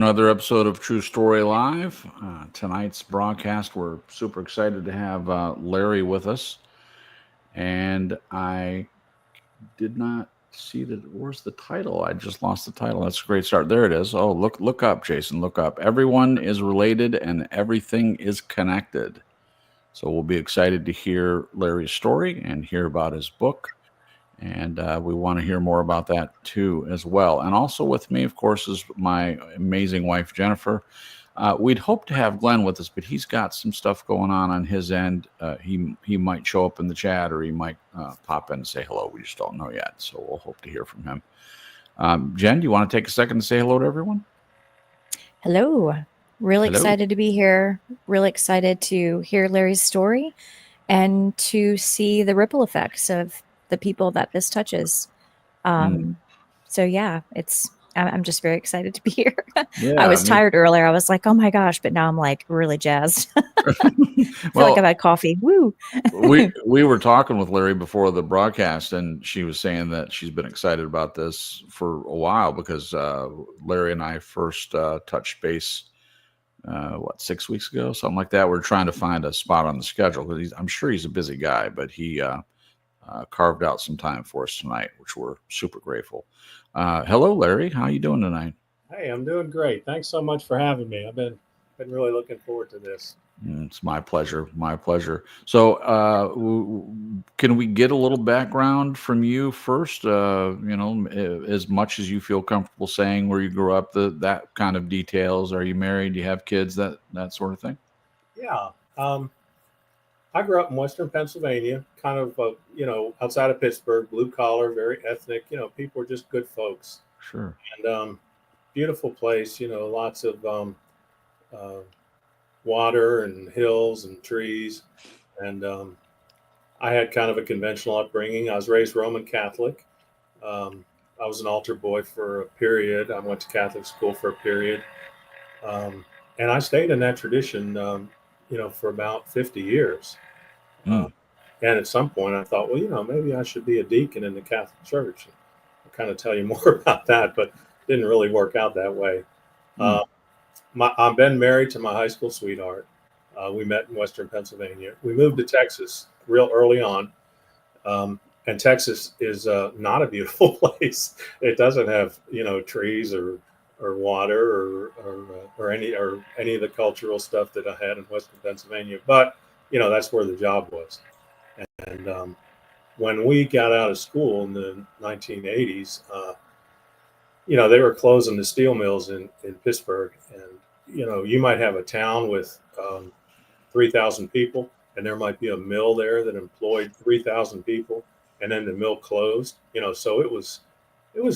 Another episode of True Story Live. Tonight's broadcast, we're super excited to have Larry with us. And I did not see that. Where's the title? I just lost the title. That's a great start. There it is. Oh, look up, Jason. Look up. Everyone is related and everything is connected. So we'll be excited to hear Larry's story and hear about his book. And we want to hear more about that too, as well. And also with me, of course, is my amazing wife, Jennifer. We'd hope to have Glenn with us, but he's got some stuff going on his end. He might show up in the chat, or he might pop in and say hello. We just don't know yet, so we'll hope to hear from him. Jen, do you want to take a second to say hello to everyone? Hello. Really Hello. excited to be here. Really excited to hear Larry's story and to see the ripple effects of the people that this touches. Mm. So yeah, I'm just very excited to be here. I Yeah, was me. tired earlier. I was like, oh my gosh, but now I'm like really jazzed. I feel like I've Well, had coffee. Woo. we were talking with Larry before the broadcast, and she was saying that she's been excited about this for a while because Larry and I first touched base 6 weeks ago, something like that. We're trying to find a spot on the schedule because I'm sure he's a busy guy, but he carved out some time for us tonight, which we're super grateful. Hello, Larry. How you doing tonight? Hey, I'm doing great. Thanks so much for having me. I've been really looking forward to this. It's my pleasure. My pleasure. So, can we get a little background from you first? As much as you feel comfortable saying where you grew up, that kind of details. Are you married? Do you have kids? That sort of thing. Yeah, I grew up in Western Pennsylvania, kind of outside of Pittsburgh, blue collar, very ethnic. People were just good folks, Sure. and beautiful place. Lots of uh, water and hills and trees, and I had kind of a conventional upbringing. I was raised Roman Catholic. Um, I was an altar boy for a period. I went to Catholic school for a period. Um, and I stayed in that tradition, for about 50 years. Uh, Mm, and at some point, I thought, well, maybe I should be a deacon in the Catholic Church. I'll kind of tell you more about that, but it didn't really work out that way. mm, Uh, I've been married to my high school sweetheart. We met in Western Pennsylvania. We moved to Texas real early on. And Texas is not a beautiful place. It doesn't have trees or water or any of the cultural stuff that I had in Western Pennsylvania. But that's where the job was. And when we got out of school in the 1980s, they were closing the steel mills in Pittsburgh, and you might have a town with 3,000 people, and there might be a mill there that employed 3,000 people, and then the mill closed. So it was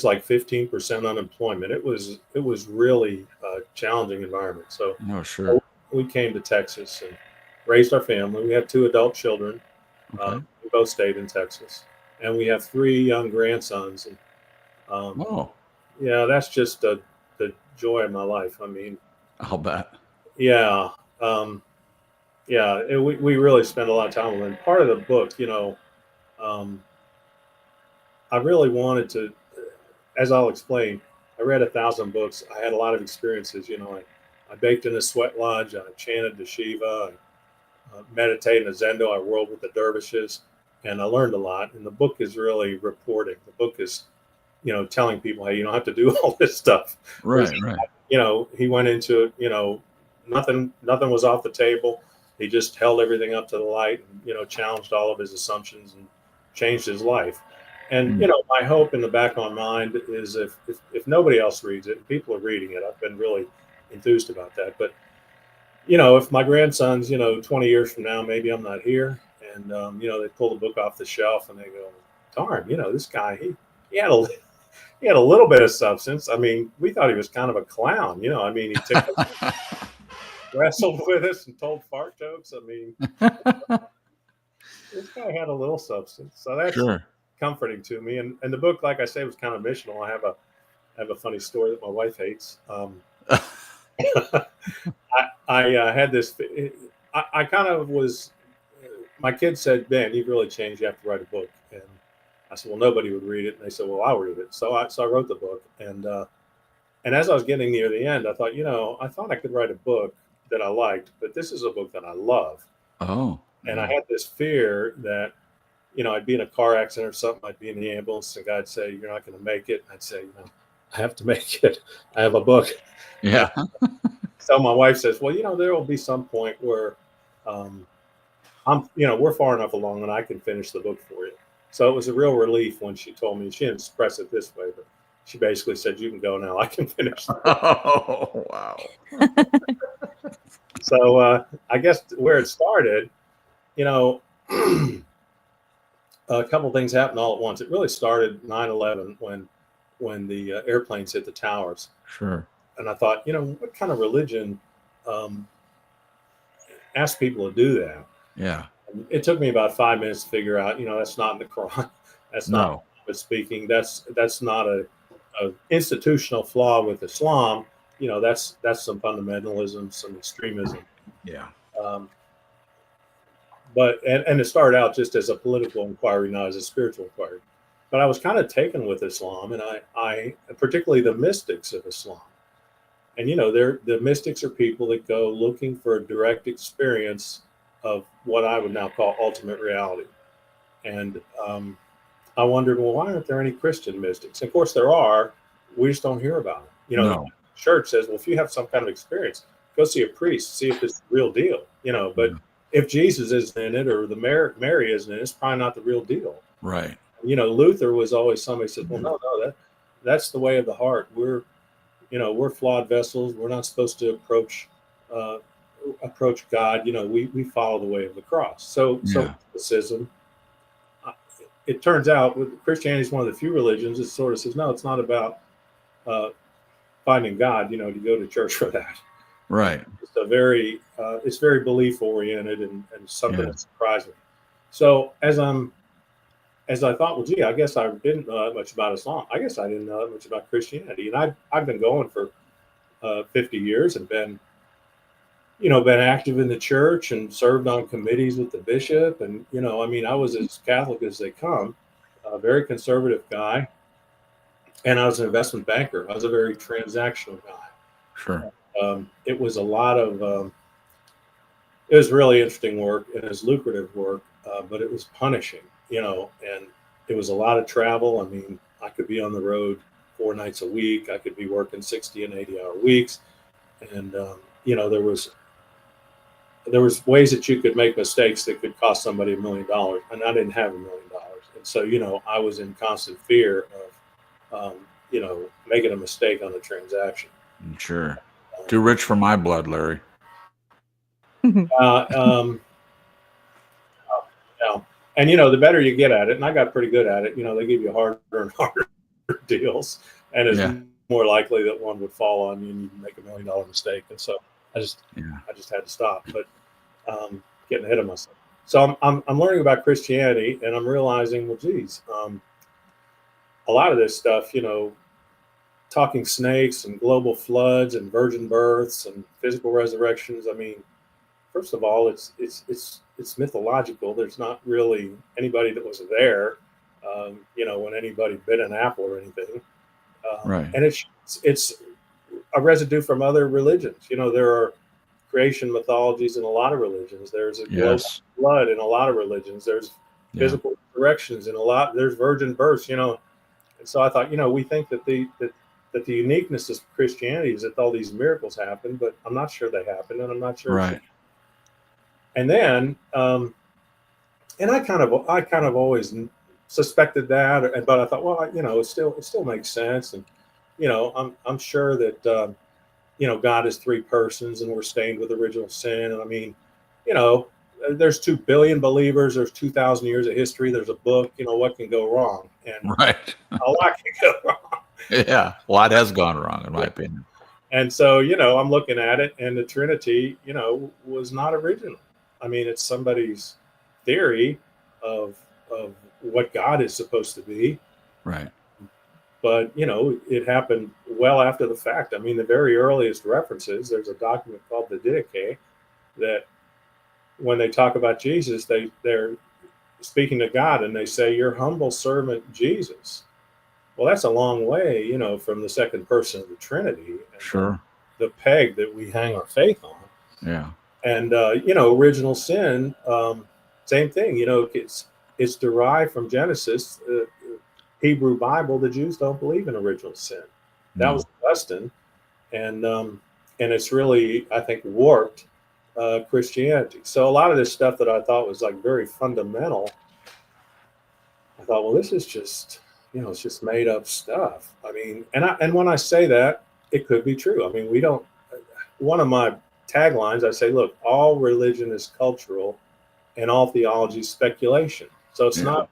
like 15% unemployment. It was really a challenging environment. So no, sure. we came to Texas and raised our family. We have two adult children. Okay. We both stayed in Texas, and we have three young grandsons. And Oh, yeah, that's just the joy of my life. I mean, I'll bet. yeah. Um, we really spend a lot of time with them. Part of the book, um, I really wanted to, as I'll explain, I read 1,000 books. I had a lot of experiences. I baked in a sweat lodge. I chanted to Shiva. I meditated in a zendo. I whirled with the dervishes, and I learned a lot. And the book is really reporting. The book is, telling people, hey, you don't have to do all this stuff. Whereas, Right, right. he went into, nothing was off the table. He just held everything up to the light and, challenged all of his assumptions and changed his life. And, Mm, my hope in the back of my mind is if nobody else reads it, and people are reading it, I've been really enthused about that. But, if my grandsons, 20 years from now, maybe I'm not here, and, they pull the book off the shelf and they go, darn, this guy, he had a, he had a little bit of substance. I mean, we thought he was kind of a clown. I mean, he took wrestled with us and told fart jokes. I mean, this guy had a little substance, so that's sure. comforting to me. And the book, like I say, was kind of missional. I have a funny story that my wife hates. I had this. I kind of was. My kids said, "Ben, you've really changed. You have to write a book." And I said, "Well, nobody would read it." And they said, "Well, I'll read it." So I wrote the book, and And as I was getting near the end, I thought, I thought I could write a book that I liked, but this is a book that I love. Oh, And I yeah. had this fear that, I'd be in a car accident or something. I'd be in the ambulance, and God'd say, "You're not going to make it." I'd say, "I have to make it. I have a book." And Yeah. so my wife says, "Well, there will be some point where we're far enough along and I can finish the book for you." So it was a real relief when she told me. She didn't express it this way, but she basically said, "You can go now. I can finish the book." Oh, wow. So I guess where it started, you know, a couple things happened all at once. It really started 9/11 when the airplanes hit the towers, Sure. and I thought, what kind of religion asks people to do that? Yeah. And it took me about 5 minutes to figure out, that's not in the Quran. That's not No. what speaking. That's not a institutional flaw with Islam. That's some fundamentalism, some extremism. Yeah. Um, but it started out just as a political inquiry, not as a spiritual inquiry. But I was kind of taken with Islam, and I particularly the mystics of Islam. And the mystics are people that go looking for a direct experience of what I would now call ultimate reality. And I wondered, well, why aren't there any Christian mystics? And of course, there are. We just don't hear about them. The No. church says, well, if you have some kind of experience, go see a priest, see if it's the real deal. But Yeah. if Jesus isn't in it or the Mary isn't in it, it's probably not the real deal. Right. Luther was always somebody said, well, no, that's the way of the heart. We're flawed vessels. We're not supposed to approach God. We follow the way of the cross. So Yeah. mysticism, it turns out Christianity is one of the few religions that sort of says, no, it's not about finding God, to go to church for that. Right. It's very belief oriented and something Yeah. that surprised me. So as I thought, well, gee, I guess I didn't know that much about Islam. I guess I didn't know that much about Christianity. And I've been going for 50 years and been active in the church and served on committees with the bishop. And, I was as Catholic as they come, a very conservative guy. And I was an investment banker. I was a very transactional guy. Sure. It was it was really interesting work and it was lucrative work, but it was punishing, and it was a lot of travel. I mean, I could be on the road 4 nights a week. I could be working 60 and 80-hour weeks. And, there was ways that you could make mistakes that could cost somebody $1 million. And I didn't have $1 million. And so, I was in constant fear of, making a mistake on the transaction. Sure. Too rich for my blood, Larry. And the better you get at it, and I got pretty good at it, they give you harder and harder deals, and it's more likely that one would fall on you and you make $1 million mistake. And so I just had to stop. But getting ahead of myself. So I'm learning about Christianity, and I'm realizing, well, geez, a lot of this stuff, talking snakes and global floods and virgin births and physical resurrections. I mean, first of all, it's mythological. There's not really anybody that was there, when anybody bit an apple or anything. Right. And it's a residue from other religions. There are creation mythologies in a lot of religions. There's a global flood in a lot of religions. There's physical resurrections in a lot. There's virgin births. And so I thought, we think that the uniqueness of Christianity is that all these miracles happen, but I'm not sure they happen, and I'm not sure. Right. And then, and I kind of always suspected that, but I thought, well, it still makes sense, and I'm sure that God is three persons, and we're stained with original sin, and I mean, there's 2 billion believers, there's 2,000 years of history, there's a book, what can go wrong? And right, a lot can go wrong. Yeah, a lot has gone wrong, in my opinion. And so, I'm looking at it, and the Trinity, was not original. I mean, it's somebody's theory of what God is supposed to be. Right. But, it happened well after the fact. I mean, the very earliest references, there's a document called the Didache that when they talk about Jesus, they're speaking to God, and they say, your humble servant, Jesus. Well, that's a long way, from the second person of the Trinity and Sure. the peg that we hang our faith on. Yeah. And original sin, same thing. It's derived from Genesis. Hebrew Bible. The Jews don't believe in original sin. That was No. Augustine, and it's really, I think, warped Christianity. So a lot of this stuff that I thought was like very fundamental, I thought, well, this is just, it's just made up stuff. I mean, and when I say that, it could be true. I mean, we don't. One of my taglines, I say, look, all religion is cultural, and all theology is speculation. So it's Yeah. not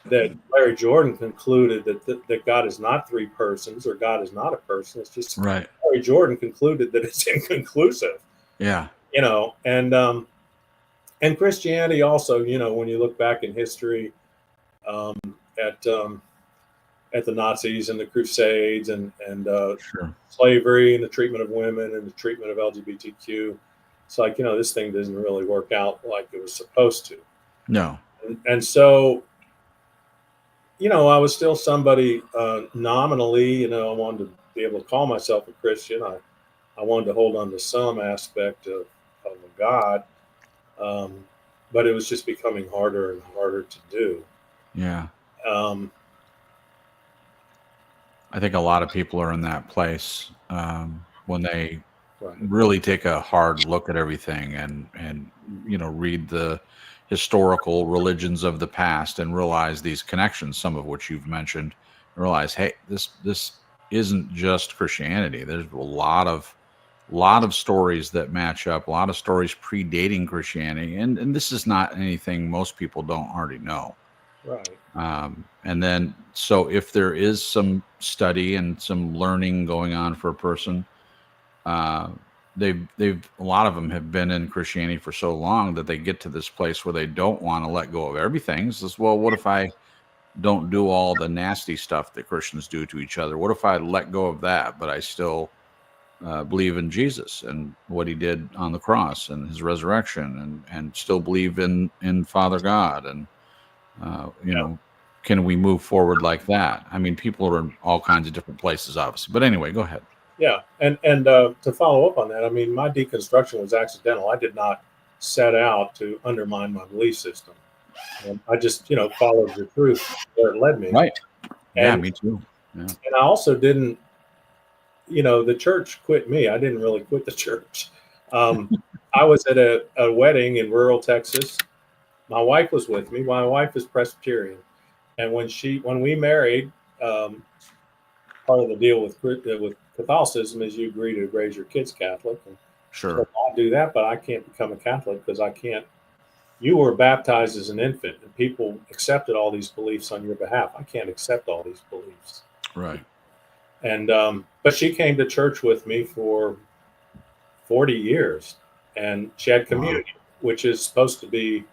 that Larry Jordan concluded that God is not three persons or God is not a person. It's just Right. Larry Jordan concluded that it's inconclusive. Yeah. And Christianity also, when you look back in history, um, at at the Nazis and the Crusades and Sure. slavery and the treatment of women and the treatment of LGBTQ, it's like, this thing doesn't really work out like it was supposed to. No. And so, I was still somebody nominally, I wanted to be able to call myself a Christian. I wanted to hold on to some aspect of a God, um, but it was just becoming harder and harder to do. Yeah. Um, I think a lot of people are in that place when they right, really take a hard look at everything and read the historical religions of the past and realize these connections, some of which you've mentioned, and realize, hey, this isn't just Christianity. There's a lot of stories that match up, a lot of stories predating Christianity, and this is not anything most people don't already know. right, And then, so if there is some study and some learning going on for a person, uh, they've a lot of them have been in Christianity for so long that they get to this place where they don't want to let go of everything. It's just, well, what if I don't do all the nasty stuff that Christians do to each other? What if I let go of that, but I still believe in Jesus and what he did on the cross and his resurrection, and still believe in Father God, and yeah, can we move forward like that? I mean, people are in all kinds of different places, obviously. But anyway, go ahead. yeah. And to follow up on that, I mean, my deconstruction was accidental. I did not set out to undermine my belief system. I just, followed the truth where it led me. Right. Yeah, And me too. Yeah. and I also didn't, the church quit me. I didn't really quit the church. I was at a wedding in rural Texas. My wife was with me. My wife is Presbyterian, and when we married, um, part of the deal with Catholicism is you agree to raise your kids Catholic. And Sure. so I'll do that, but I can't become a Catholic because I can't. You were baptized as an infant, and people accepted all these beliefs on your behalf. I can't accept all these beliefs. Right. And but she came to church with me for 40 years, and she had community, which is supposed to be,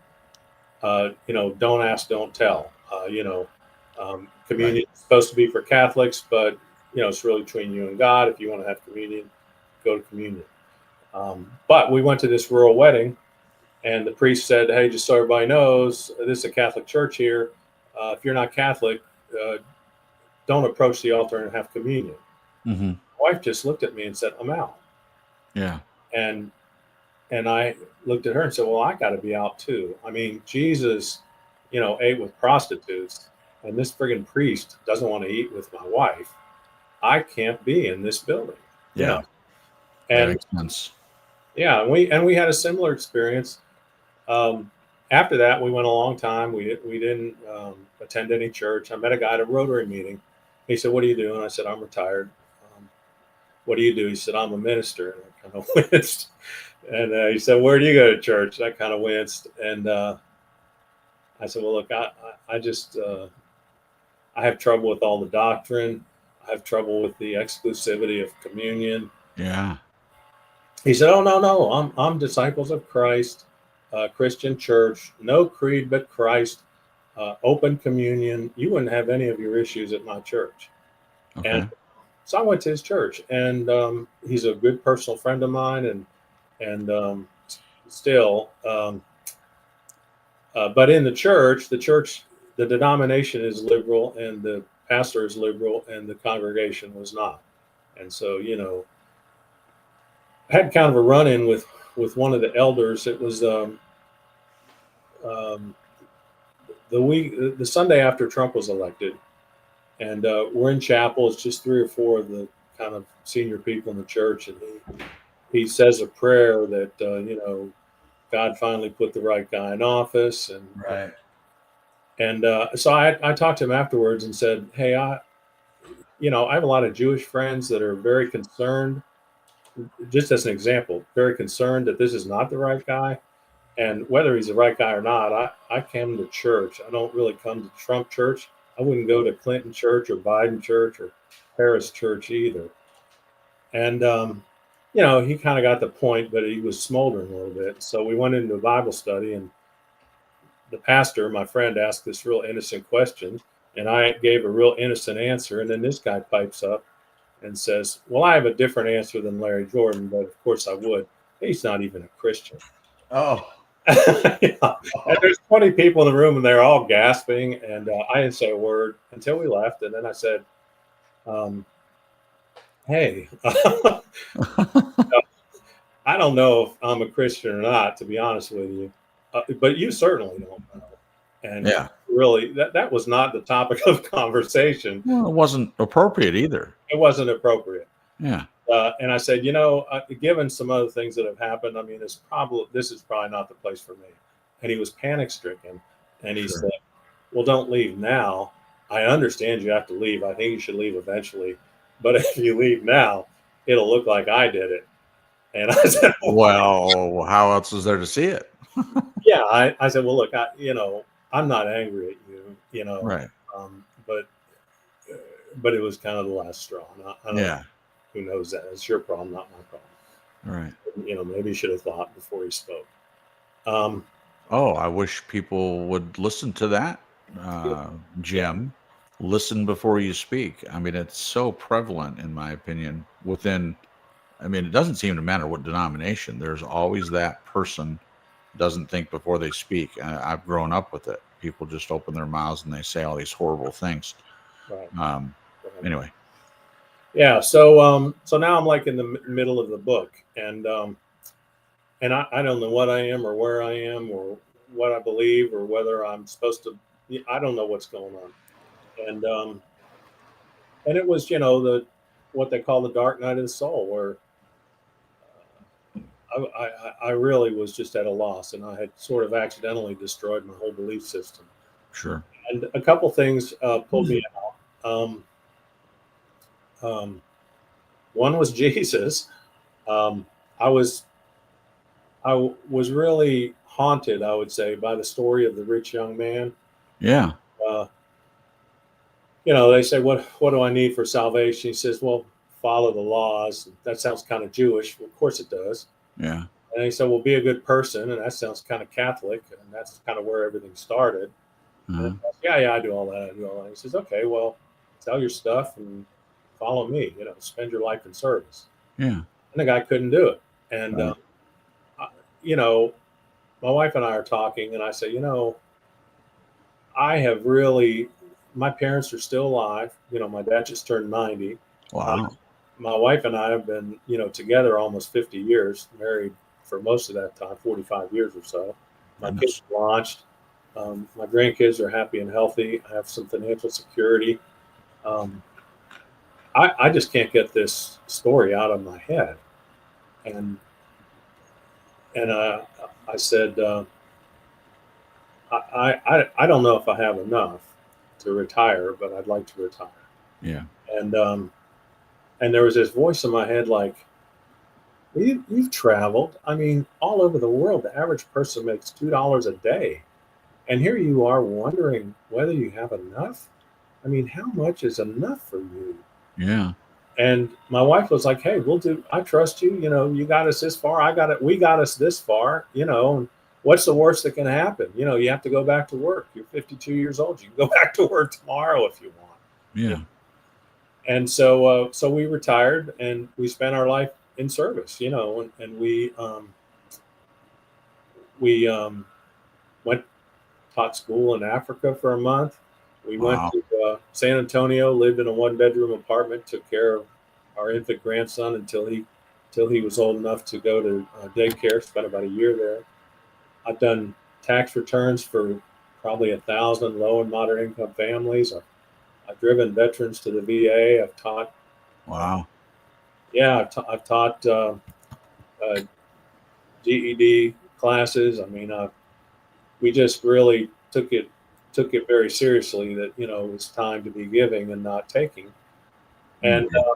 don't ask, don't tell. Communion is supposed to be for Catholics, but it's really between you and God. If you want to have communion, go to communion. But we went to this rural wedding, and the priest said, "Hey, just so everybody knows, this is a Catholic church here. If you're not Catholic, don't approach the altar and have communion." Mm-hmm. My wife just looked at me and said, "I'm out." Yeah. And I looked at her and said, "Well, I got to be out too. I mean, Jesus, ate with prostitutes, and this friggin' priest doesn't want to eat with my wife. I can't be in this building." Yeah. That And makes sense. yeah, we had a similar experience. After that, we went a long time. We didn't attend any church. I met a guy at a Rotary meeting. He said, "What do you do?" And I said, "I'm retired." "What do you do?" He said, "I'm a minister." And I kind of winced. And he said, "Where do you go to church?" And I kind of winced. And I said, "Well, look, I just I have trouble with all the doctrine. I have trouble with the exclusivity of communion." Yeah. He said, "Oh, no, I'm disciples of Christ, Christian church, no creed but Christ, open communion. You wouldn't have any of your issues at my church." And Okay. so I went to his church, and he's a good personal friend of mine, and still, but in the church, the denomination is liberal, and the pastor is liberal and the congregation was not. And so, I had kind of a run-in with one of the elders. It was um, the Sunday after Trump was elected, and we're in chapel. It's just three or four of the kind of senior people in the church, and he says a prayer that God finally put the right guy in office, Right. and so I talked to him afterwards and said, hey, I have a lot of Jewish friends that are very concerned, just as an example, very concerned that this is not the right guy. And whether he's the right guy or not, I came to church. I don't really come to Trump church. I wouldn't go to Clinton church or Biden church or Harris church either. And, he kind of got the point, but he was smoldering a little bit. So we went into a Bible study, and the pastor, my friend, asked this real innocent question. And I gave a real innocent answer. And then this guy pipes up and says, well, I have a different answer than Larry Jordan, but of course I would. He's not even a Christian. Oh. Yeah. And there's 20 people in the room, and they're all gasping. And I didn't say a word until we left. And then I said, hey, I don't know if I'm a Christian or not, to be honest with you, but you certainly don't know. And Yeah. really, that was not the topic of conversation. Well, it wasn't appropriate either. It wasn't appropriate. Yeah. And I said, given some other things that have happened, I mean, this is probably not the place for me. And he was panic stricken, and he said, well, don't leave now. I understand you have to leave. I think you should leave eventually. But if you leave now, it'll look like I did it. And I said, well, how else is there to see it? yeah, I said, well, look, I'm not angry at you, Right. But it was kind of the last straw. I don't know. Who knows that? It's your problem, not my problem. Right. Maybe he should have thought before he spoke. I wish people would listen to that, Jim. Listen before you speak. I mean, it's so prevalent, in my opinion, it doesn't seem to matter what denomination. There's always that person doesn't think before they speak. I've grown up with it. People just open their mouths and they say all these horrible things. Right. Anyway. Yeah. So now I'm like in the middle of the book, and I don't know what I am or where I am or what I believe or whether I'm supposed to. I don't know what's going on, and it was what they call the dark night of the soul, where I really was just at a loss, and I had sort of accidentally destroyed my whole belief system. Sure. And a couple things pulled me out. One was Jesus. I was really haunted, I would say, by the story of the rich young man. Yeah. They say, what do I need for salvation? He says, well, follow the laws. That sounds kind of Jewish. Well, of course it does. Yeah. And he said, well, be a good person. And that sounds kind of Catholic. And that's kind of where everything started. Uh-huh. Yeah, I do all that. He says, okay, well, sell your stuff and follow me, spend your life in service. Yeah. And the guy couldn't do it. And, my wife and I are talking, and I say, my parents are still alive. My dad just turned 90. Wow. My wife and I have been, together almost 50 years, married for most of that time, 45 years or so. My kids launched. My grandkids are happy and healthy. I have some financial security. I just can't get this story out of my head. And I said, I don't know if I have enough to retire, but I'd like to retire. Yeah. And there was this voice in my head like, well, you've traveled. I mean, all over the world. The average person makes $2 a day. And here you are wondering whether you have enough. I mean, how much is enough for you? Yeah. And my wife was like, hey, I trust you. You got us this far. We got us this far, and what's the worst that can happen? You have to go back to work. You're 52 years old. You can go back to work tomorrow if you want. Yeah. And so we retired, and we spent our life in service, and we went, taught school in Africa for a month. We went Wow. to San Antonio, lived in a 1-bedroom apartment, took care of our infant grandson until he was old enough to go to daycare. Spent about a year there. I've done tax returns for probably 1,000 low and moderate income families. I've driven veterans to the VA. I've taught. Wow. I've taught GED classes. I mean, we just really took it very seriously that it was time to be giving and not taking. And Mhm.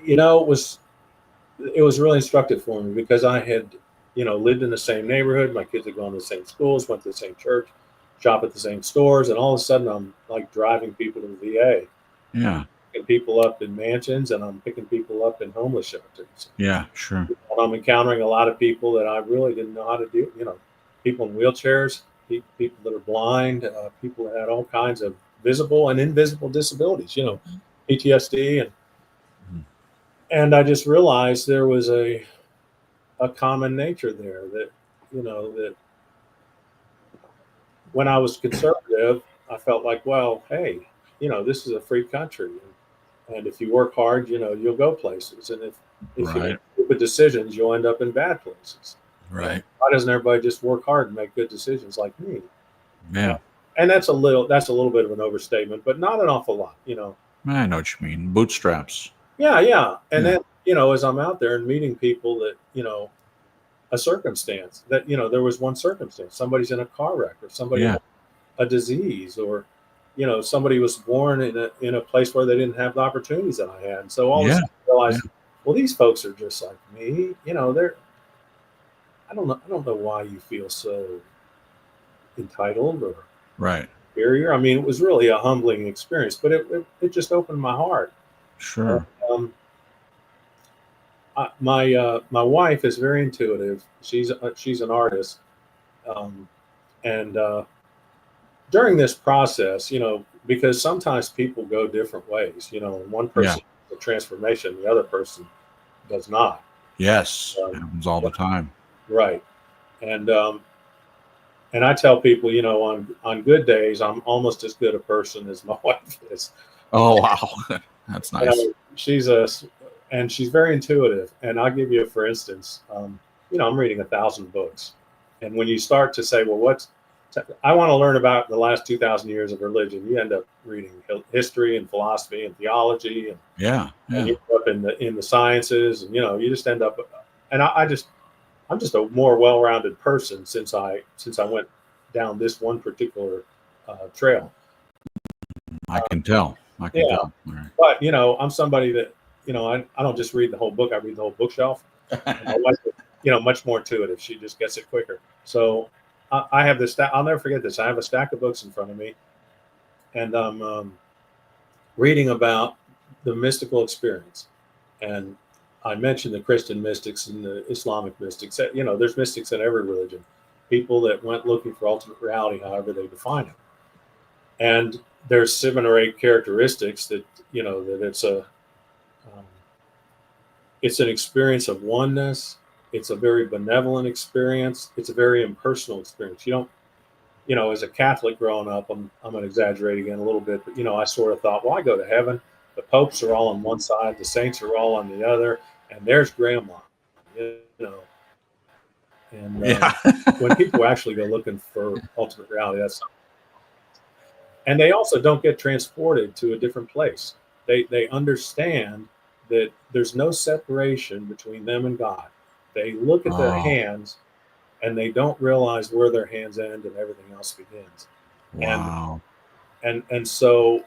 it was really instructive for me because I had lived in the same neighborhood. My kids had gone to the same schools, went to the same church, shop at the same stores, and all of a sudden I'm like driving people to the VA, Yeah. picking people up in mansions, and I'm picking people up in homeless shelters. Yeah. Sure. And I'm encountering a lot of people that I really didn't know how to do. People in wheelchairs, people that are blind, people that had all kinds of visible and invisible disabilities. PTSD, and Mhm. I just realized there was a common nature there that when I was conservative, I felt like, well, hey, this is a free country, and if you work hard, you'll go places, and if you make Right. stupid decisions, you'll end up in bad places. Right. Why doesn't everybody just work hard and make good decisions like me? Uh, Yeah. and that's a little bit of an overstatement, but not an awful lot. I know what you mean. Bootstraps. Yeah, yeah. And Yeah. then as I'm out there and meeting people that a circumstance that there was one circumstance, somebody's in a car wreck, or somebody Yeah. had a disease, or somebody was born in a place where they didn't have the opportunities that I had. And so all of a Yeah. sudden I Yeah. realized, well, these folks are just like me. They're I don't know why you feel so entitled or Right. superior. I mean, it was really a humbling experience, but it just opened my heart. And, Sure. my wife is very intuitive. She's an artist, um, and during this process, because sometimes people go different ways. One Yeah. person has a transformation, the other person does not. Yes. Um, Happens all the time. right, and I tell people, on good days, I'm almost as good a person as my wife is. Oh, wow. That's nice. And she's very intuitive. And I'll give you, for instance, I'm reading 1,000 books, and when you start to say, well, I want to learn about the last 2,000 years of religion, you end up reading history and philosophy and theology, Yeah. and Yeah. you end up in the sciences, and you just end up. And I'm just a more well-rounded person since I went down this one particular trail. I can tell. I can Yeah, tell. All but I'm somebody that I don't just read the whole book. I read the whole bookshelf. And my right. wife is, much more intuitive. She just gets it quicker. So I have this stack. I'll never forget this. I have a stack of books in front of me, and I'm reading about the mystical experience. And I mentioned the Christian mystics and the Islamic mystics. There's mystics in every religion. People that went looking for ultimate reality, however they define it. And there's 7 or 8 characteristics that um, it's an experience of oneness. It's a very benevolent experience. It's a very impersonal experience. You don't, as a Catholic growing up, I'm going to exaggerate again a little bit, but I sort of thought, well, I go to heaven. The popes are all on one side, the saints are all on the other, and there's grandma, you know. And Yeah. when people actually go looking for ultimate reality, and they also don't get transported to a different place. They understand that there's no separation between them and God. They look at their Oh, hands and they don't realize where their hands end and everything else begins. And wow. and so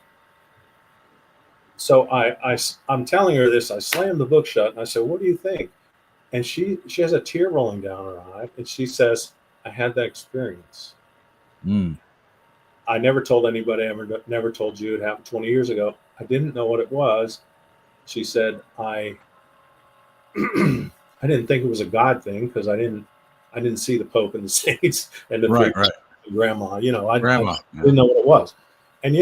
I'm telling her this. I slammed the book shut and I said, "What do you think?" And she has a tear rolling down her eye and she says, "I had that experience. Mm. I never told anybody. I never told you. It happened 20 years ago. I didn't know what it was." She said, "I I didn't think it was a God thing because I didn't see the Pope and the saints and the Right. priest Right. and grandma. I Grandma. Yeah. didn't know what it was." And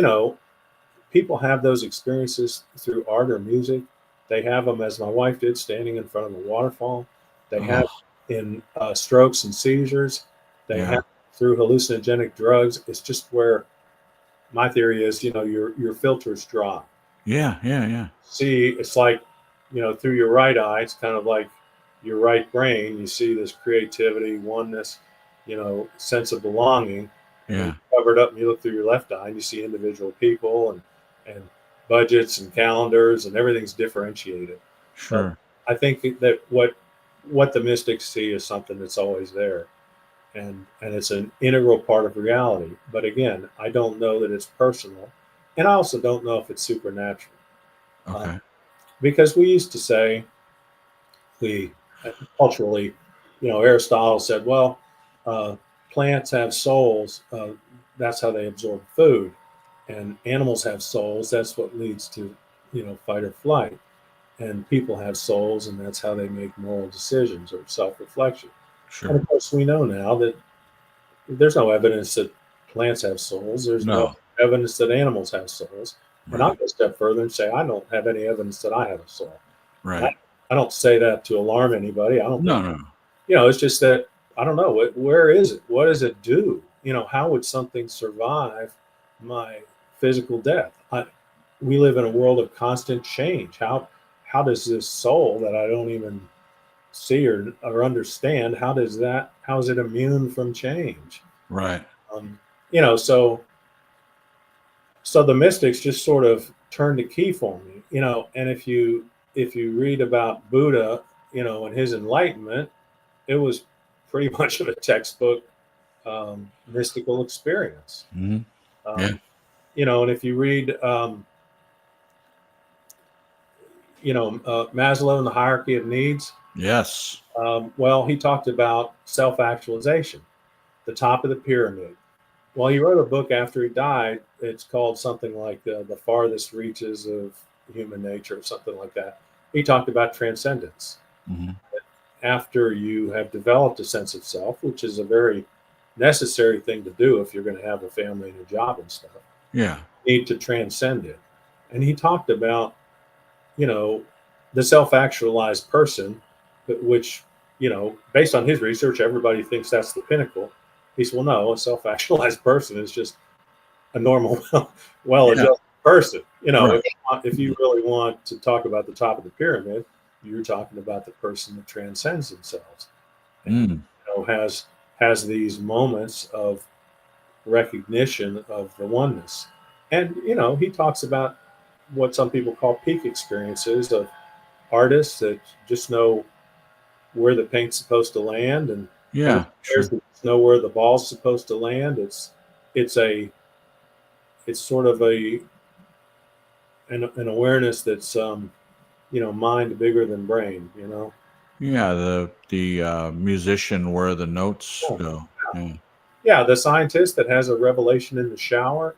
people have those experiences through art or music. They have them, as my wife did, standing in front of a waterfall. They have Oh, in strokes and seizures. They yeah. have through hallucinogenic drugs. It's just where my theory is, your filter's dry. Yeah. See, it's like, through your right eye, it's kind of like your right brain. You see this creativity, oneness, sense of belonging. And then Yeah. you cover it up and you look through your left eye and you see individual people and budgets and calendars, and everything's differentiated. But Sure. I think that what the mystics see is something that's always there. And it's an integral part of reality. But again, I don't know that it's personal. And I also don't know if it's supernatural. Um, Okay. because we used to say, we culturally, Aristotle said, well, uh, plants have souls. That's how they absorb food, and animals have souls. That's what leads to, fight or flight. And people have souls, and that's how they make moral decisions or self-reflection. And Sure. of course, we know now that there's no evidence that plants have souls. There's no No. evidence that animals have souls. And I'll Right. go a step further and say I don't have any evidence that I have a soul. And Right. I don't say that to alarm anybody. I don't No, think, no. it's just that I don't know. Where is it? What does it do? How would something survive my physical death? We live in a world of constant change. How does this soul that I don't even see or understand, how is it immune from change? Right. Um, so the mystics just sort of turned the key for me, and if you read about Buddha, and his enlightenment, it was pretty much of a textbook mystical experience. Hmm. Yeah. um, and if you read Maslow and the hierarchy of needs, Yes. well, he talked about self-actualization, the top of the pyramid. Well, he wrote a book after he died. It's called something like The Farthest Reaches of Human Nature, or something like that. He talked about transcendence. Hmm. After you have developed a sense of self, which is a very necessary thing to do if you're going to have a family and a job and stuff, Yeah. you need to transcend it. And he talked about, you know, the self-actualized person, which, based on his research, everybody thinks that's the pinnacle. He said, well, no, a self-actualized person is just a normal, Yeah. well-adjusted person. Right. If you really want to talk about the top of the pyramid, you're talking about the person that transcends themselves and Mm. has these moments of recognition of the oneness. And he talks about what some people call peak experiences of artists that just know where the paint's supposed to land, and Yeah. players Sure. that just know where the ball's supposed to land. It's a it's sort of an awareness that's mind bigger than brain. Yeah. The musician where the notes Yeah. go. Yeah. Yeah, the scientist that has a revelation in the shower.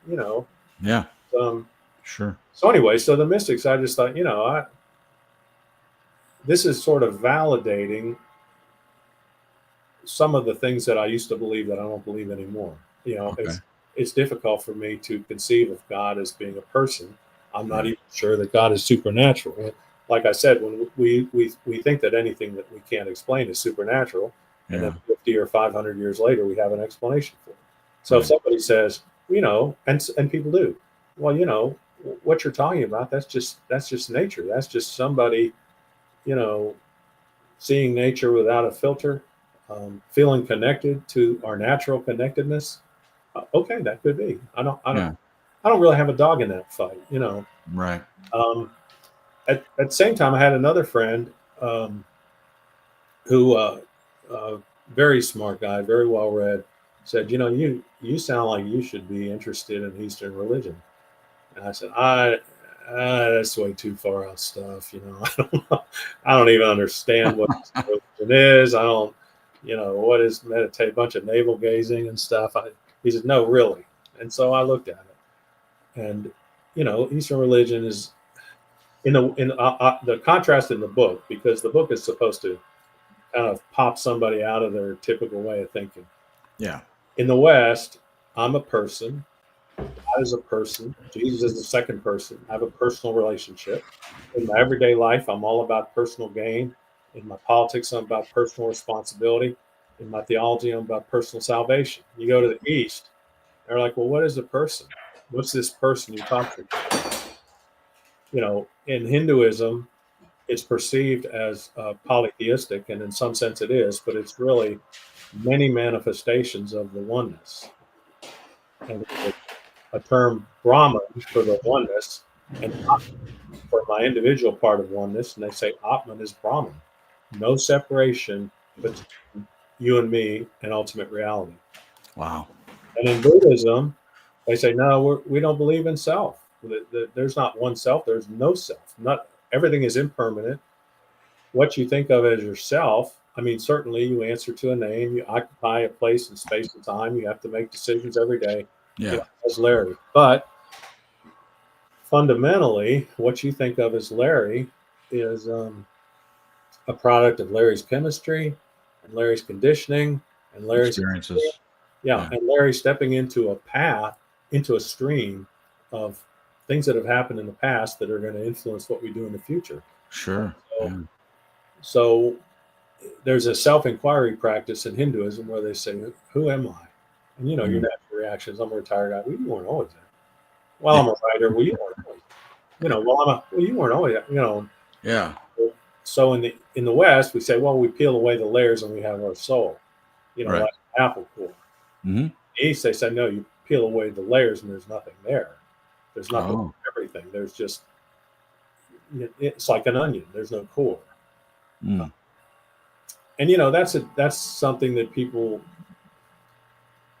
Yeah. Um, Sure. so anyway, so the mystics, I just thought, this is sort of validating some of the things that I used to believe that I don't believe anymore. Okay. It's difficult for me to conceive of God as being a person. I'm not Right. even sure that God is supernatural. Like I said, when we think that anything that we can't explain is supernatural, and then Yeah. 50 or 500 years later we have an explanation for it. So if Right. somebody says, and people do, well, what you're talking about, that's just nature. That's just somebody, you know, seeing nature without a filter, feeling connected to our natural connectedness. Okay, that could be. Yeah. I don't really have a dog in that fight. Right. Um, at the same time, I had another friend um, who, very smart guy, very well read, said, you sound like you should be interested in Eastern religion. And I said, that's way too far out stuff. I don't know. I don't even understand what religion is. I don't, what is meditate, a bunch of navel gazing and stuff. He said, no, really. And so I looked at it, and Eastern religion is the contrast in the book, because the book is supposed to kind of pop somebody out of their typical way of thinking. Yeah. In the West, I'm a person. God is a person. Jesus is the second person. I have a personal relationship. In my everyday life, I'm all about personal gain. In my politics, I'm about personal responsibility. In my theology, I'm about personal salvation. You go to the East, they're like, well, what is a person? What's this person you talk to? You know, in Hinduism, it's perceived as polytheistic, and in some sense it is, but it's really many manifestations of the oneness. And there's a term Brahman for the oneness, and for my individual part of oneness, and they say Atman is Brahman. No separation between you and me and ultimate reality. Wow. And in Buddhism, they say, no, we don't believe in self. There's not one self. There's no self. Not everything is impermanent. What you think of as yourself, I mean, certainly you answer to a name. You occupy a place in space and time. You have to make decisions every day. Yeah. You know, as Larry. But fundamentally, what you think of as Larry is a product of Larry's chemistry and Larry's conditioning and Larry's Experiences. yeah, and Larry stepping into a path, into a stream of things that have happened in the past that are going to influence what we do in the future. Sure. So, Yeah. so there's a self-inquiry practice in Hinduism where they say, "Who am I?" And your natural reaction is, "I'm a retired guy." Well, you weren't always that. Well, I'm a writer. Well, you weren't always. Well, you weren't always that. Yeah. So in the West, we say, well, we peel away the layers and we have our soul. Right. Like an apple core. Mm-hmm. In the East, they say, no, you peel away the layers and there's nothing there. There's nothing everything. There's just, it's like an onion. There's no core. Mm. And that's something that people,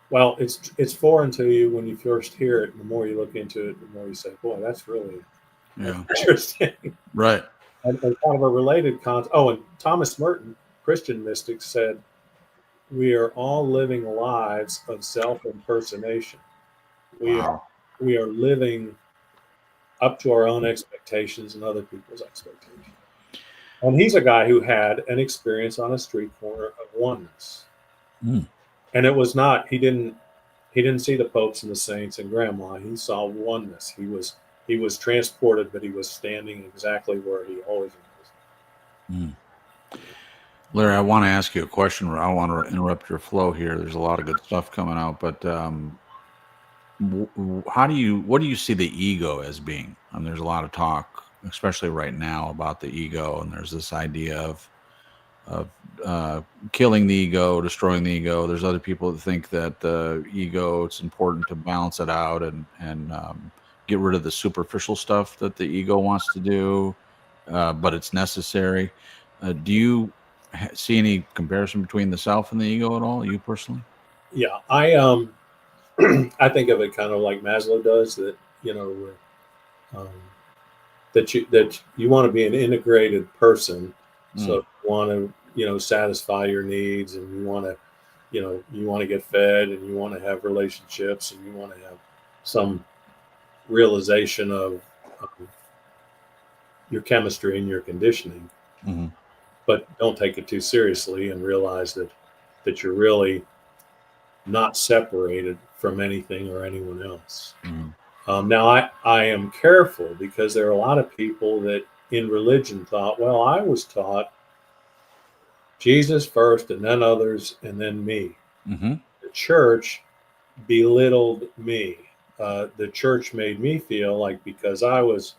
well, it's foreign to you when you first hear it. And the more you look into it, the more you say, boy, that's really interesting. Right. And kind of a related concept. Oh, and Thomas Merton, Christian mystic, said, we are all living lives of self-impersonation. We are living up to our own expectations and other people's expectations. And he's a guy who had an experience on a street corner of oneness. Mm. And it was not, he didn't see the popes and the saints and grandma. He saw oneness. He was transported, but he was standing exactly where he always was. Mm. Larry, I want to ask you a question. I don't want to interrupt your flow here. There's a lot of good stuff coming out, but what do you see the ego as being? There's a lot of talk, especially right now, about the ego, and there's this idea of killing the ego, destroying the ego. There's other people that think that the ego, it's important to balance it out and get rid of the superficial stuff that the ego wants to do, but it's necessary. Do you see any comparison between the self and the ego at all, you personally? Yeah, I I think of it kind of like Maslow does, that that you want to be an integrated person. So you want to satisfy your needs, and you want to get fed, and you want to have relationships, and you want to have some realization of your chemistry and your conditioning. Mm-hmm. But don't take it too seriously, and realize that you're really not separated from anything or anyone else. Mm-hmm. Now, I am careful, because there are a lot of people that in religion thought, well, I was taught Jesus first, and then others, and then me. Mm-hmm. The church belittled me. The church made me feel like, because I was,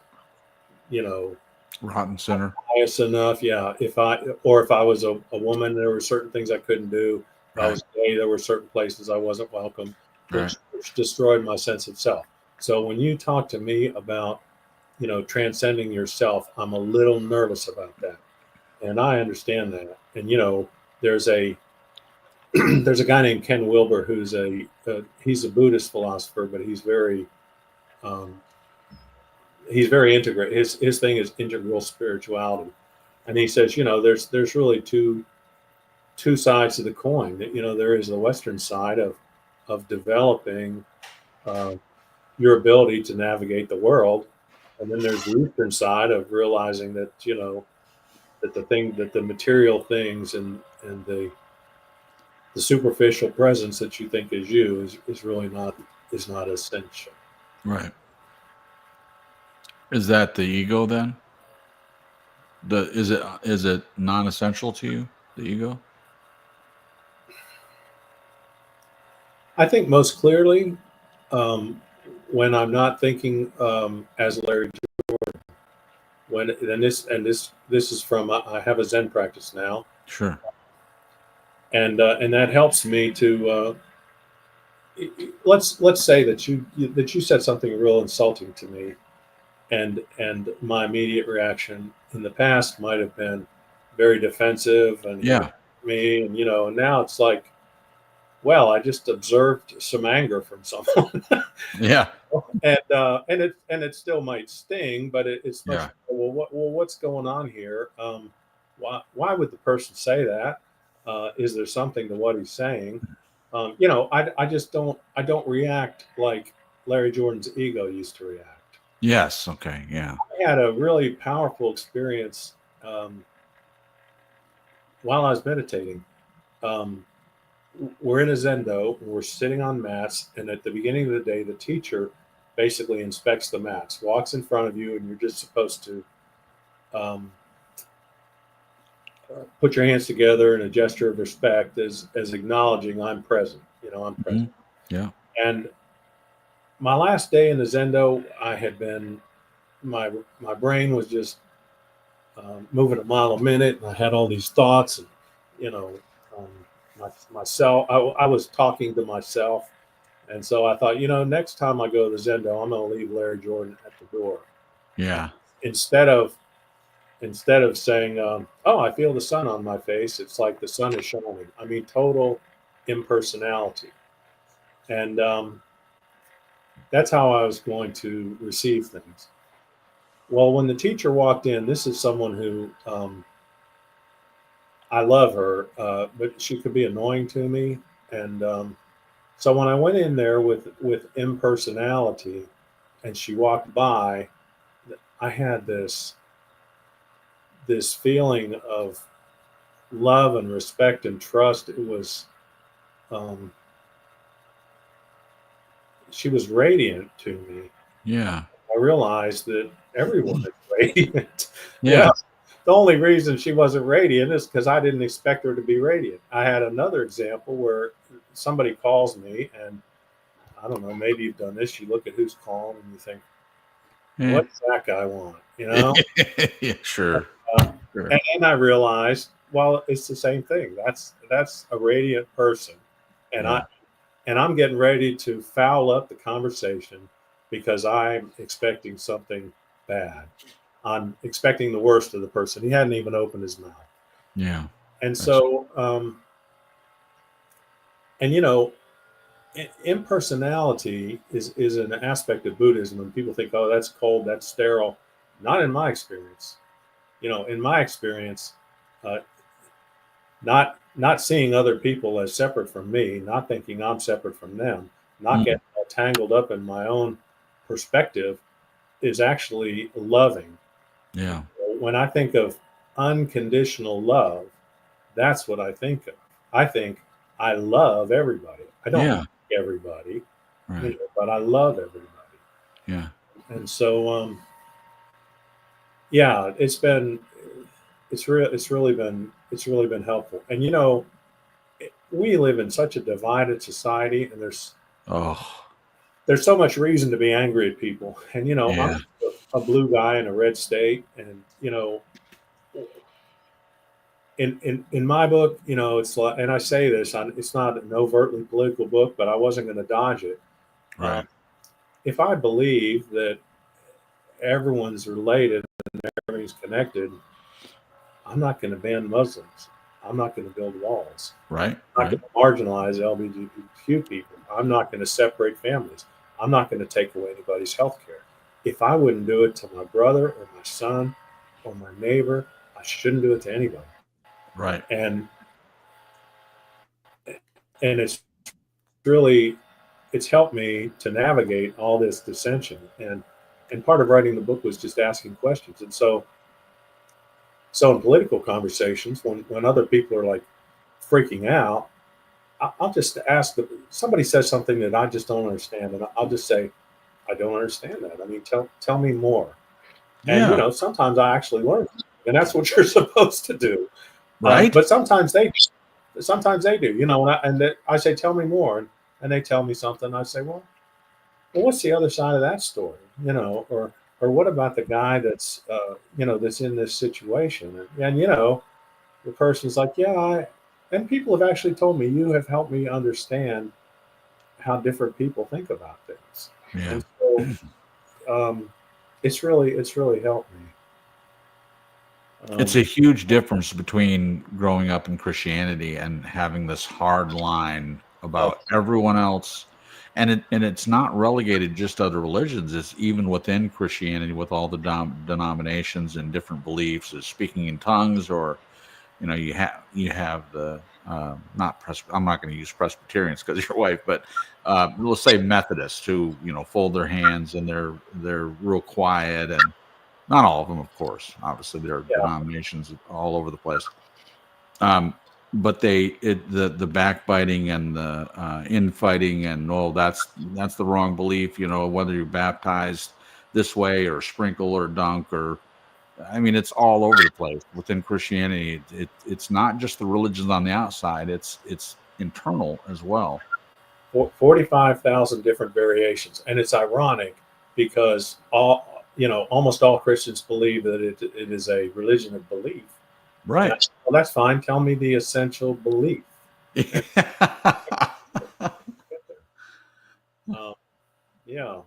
rotten sinner, pious enough, if I was a woman, there were certain things I couldn't do. If I was gay, there were certain places I wasn't welcome. The church destroyed my sense of self. So when you talk to me about, transcending yourself, I'm a little nervous about that. And I understand that. And, there's a guy named Ken Wilber who's he's a Buddhist philosopher, but he's very integrated. His thing is integral spirituality. And he says, there's really two sides to the coin. That, there is the Western side of developing your ability to navigate the world, and then there's the Eastern side of realizing that that the material things and the superficial presence that you think is you is really not essential. Right. Is that the ego then? Is it non-essential to you, the ego? I think most clearly, when I'm not thinking as Larry, when and this is from I have a Zen practice now, Sure. and that helps me to let's say that you said something real insulting to me, and my immediate reaction in the past might have been very defensive and Yeah. me, and and now it's like, well, I just observed some anger from someone. Yeah. And it still might sting, but it's much Yeah. what's going on here? Why would the person say that? Is there something to what he's saying? I just don't react like Larry Jordan's ego used to react. Yes. Okay. Yeah. I had a really powerful experience while I was meditating. Um, we're in a zendo, we're sitting on mats, and at the beginning of the day, the teacher basically inspects the mats, walks in front of you, and you're just supposed to um, put your hands together in a gesture of respect as acknowledging I'm present. I'm Mhm. present. Yeah. And my last day in the zendo, I had been my brain was just moving a mile a minute, and I had all these thoughts, and you know, um, myself. I was talking to myself, and so I thought, next time I go to the Zendo, I'm going to leave Larry Jordan at the door Yeah. instead of saying, "Oh, I feel the sun on my face." It's like the sun is shining. I mean, total impersonality, and that's how I was going to receive things. Well, when the teacher walked in, this is someone who I love her, but she could be annoying to me. And so when I went in there with impersonality, and she walked by, I had this feeling of love and respect and trust. It was um, she was radiant to me. Yeah. I realized that everyone is radiant. you Yeah. know, the only reason she wasn't radiant is because I didn't expect her to be radiant. I had another example where somebody calls me, and I don't know, maybe you've done this. You look at who's calling and you think, Yeah. what does that guy want? Yeah. Sure. Sure. And then I realized, well, it's the same thing. That's a radiant person, and Yeah. I'm getting ready to foul up the conversation because I'm expecting something bad. I'm expecting the worst of the person. He hadn't even opened his mouth, Yeah. and That's so and impersonality is an aspect of Buddhism, and people think, oh, that's cold, that's sterile. Not in my experience. In my experience, uh, not seeing other people as separate from me, not thinking I'm separate from them, not mm, getting all tangled up in my own perspective is actually loving. yeah. When I think of unconditional love, that's what I think of. I think I love everybody. I don't Yeah. like everybody, Right. but I love everybody. Yeah. And so, yeah, it's really been helpful. And we live in such a divided society, and Oh. there's so much reason to be angry at people. And I'm Yeah. a blue guy in a red state, and in my book, it's like, and I say this, it's not an overtly political book, but I wasn't going to dodge it. Right. If I believe that everyone's related and everything's connected, I'm not going to ban Muslims. I'm not going to build walls. Right. I'm not Right. going to marginalize LGBTQ people. I'm not going to separate families. I'm not going to take away anybody's health care. If I wouldn't do it to my brother or my son or my neighbor, I shouldn't do it to anybody. Right. And it's really it's helped me to navigate all this dissension. And part of writing the book was just asking questions. And so in political conversations, when other people are like freaking out, I'll just ask somebody says something that I just don't understand, and I'll just say, I don't understand that. I mean, tell me more. And Yeah. sometimes I actually learn, and that's what you're supposed to do. Right. But sometimes they do. I say, tell me more, and they tell me something. I say, well, well, what's the other side of that story? Or what about the guy that's that's in this situation? And the person's like, yeah, and people have actually told me, you have helped me understand how different people think about things, Yeah. and so um, it's really helped me. It's a huge difference between growing up in Christianity and having this hard line about everyone else. And it's not relegated just to other religions. It's even within Christianity with all the denominations and different beliefs, is speaking in tongues, or you have the not I'm not going to use Presbyterians because your wife, but let's say Methodists who fold their hands and they're real quiet, and not all of them, of course. Obviously, there are Yeah. denominations all over the place. Um, but the backbiting and the infighting, and that's the wrong belief. Whether you're baptized this way or sprinkle or dunk, or I mean, it's all over the place within Christianity. It's not just the religions on the outside; it's internal as well. 45,000 different variations, and it's ironic because almost all Christians believe that it is a religion of belief. And Right. well, that's fine. Tell me the essential belief. Um, yeah.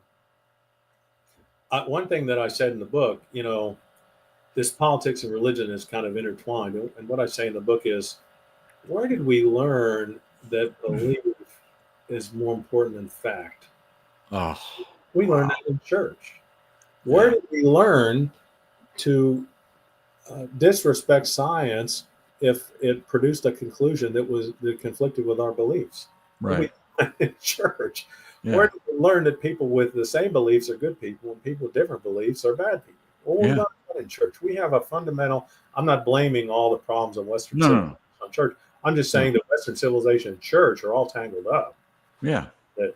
One thing that I said in the book, this politics and religion is kind of intertwined. And what I say in the book is, where did we learn that belief is more important than fact? Oh, We learned wow. that in church. Where Yeah. did we learn to disrespect science if it produced a conclusion that conflicted with our beliefs? Right. In church. Yeah. Where did we learn that people with the same beliefs are good people and people with different beliefs are bad people? Well, we Yeah. learned that in church. We have a fundamental. I'm not blaming all the problems of Western No. civilization on church. I'm just No. saying that Western civilization and church are all tangled up. Yeah. That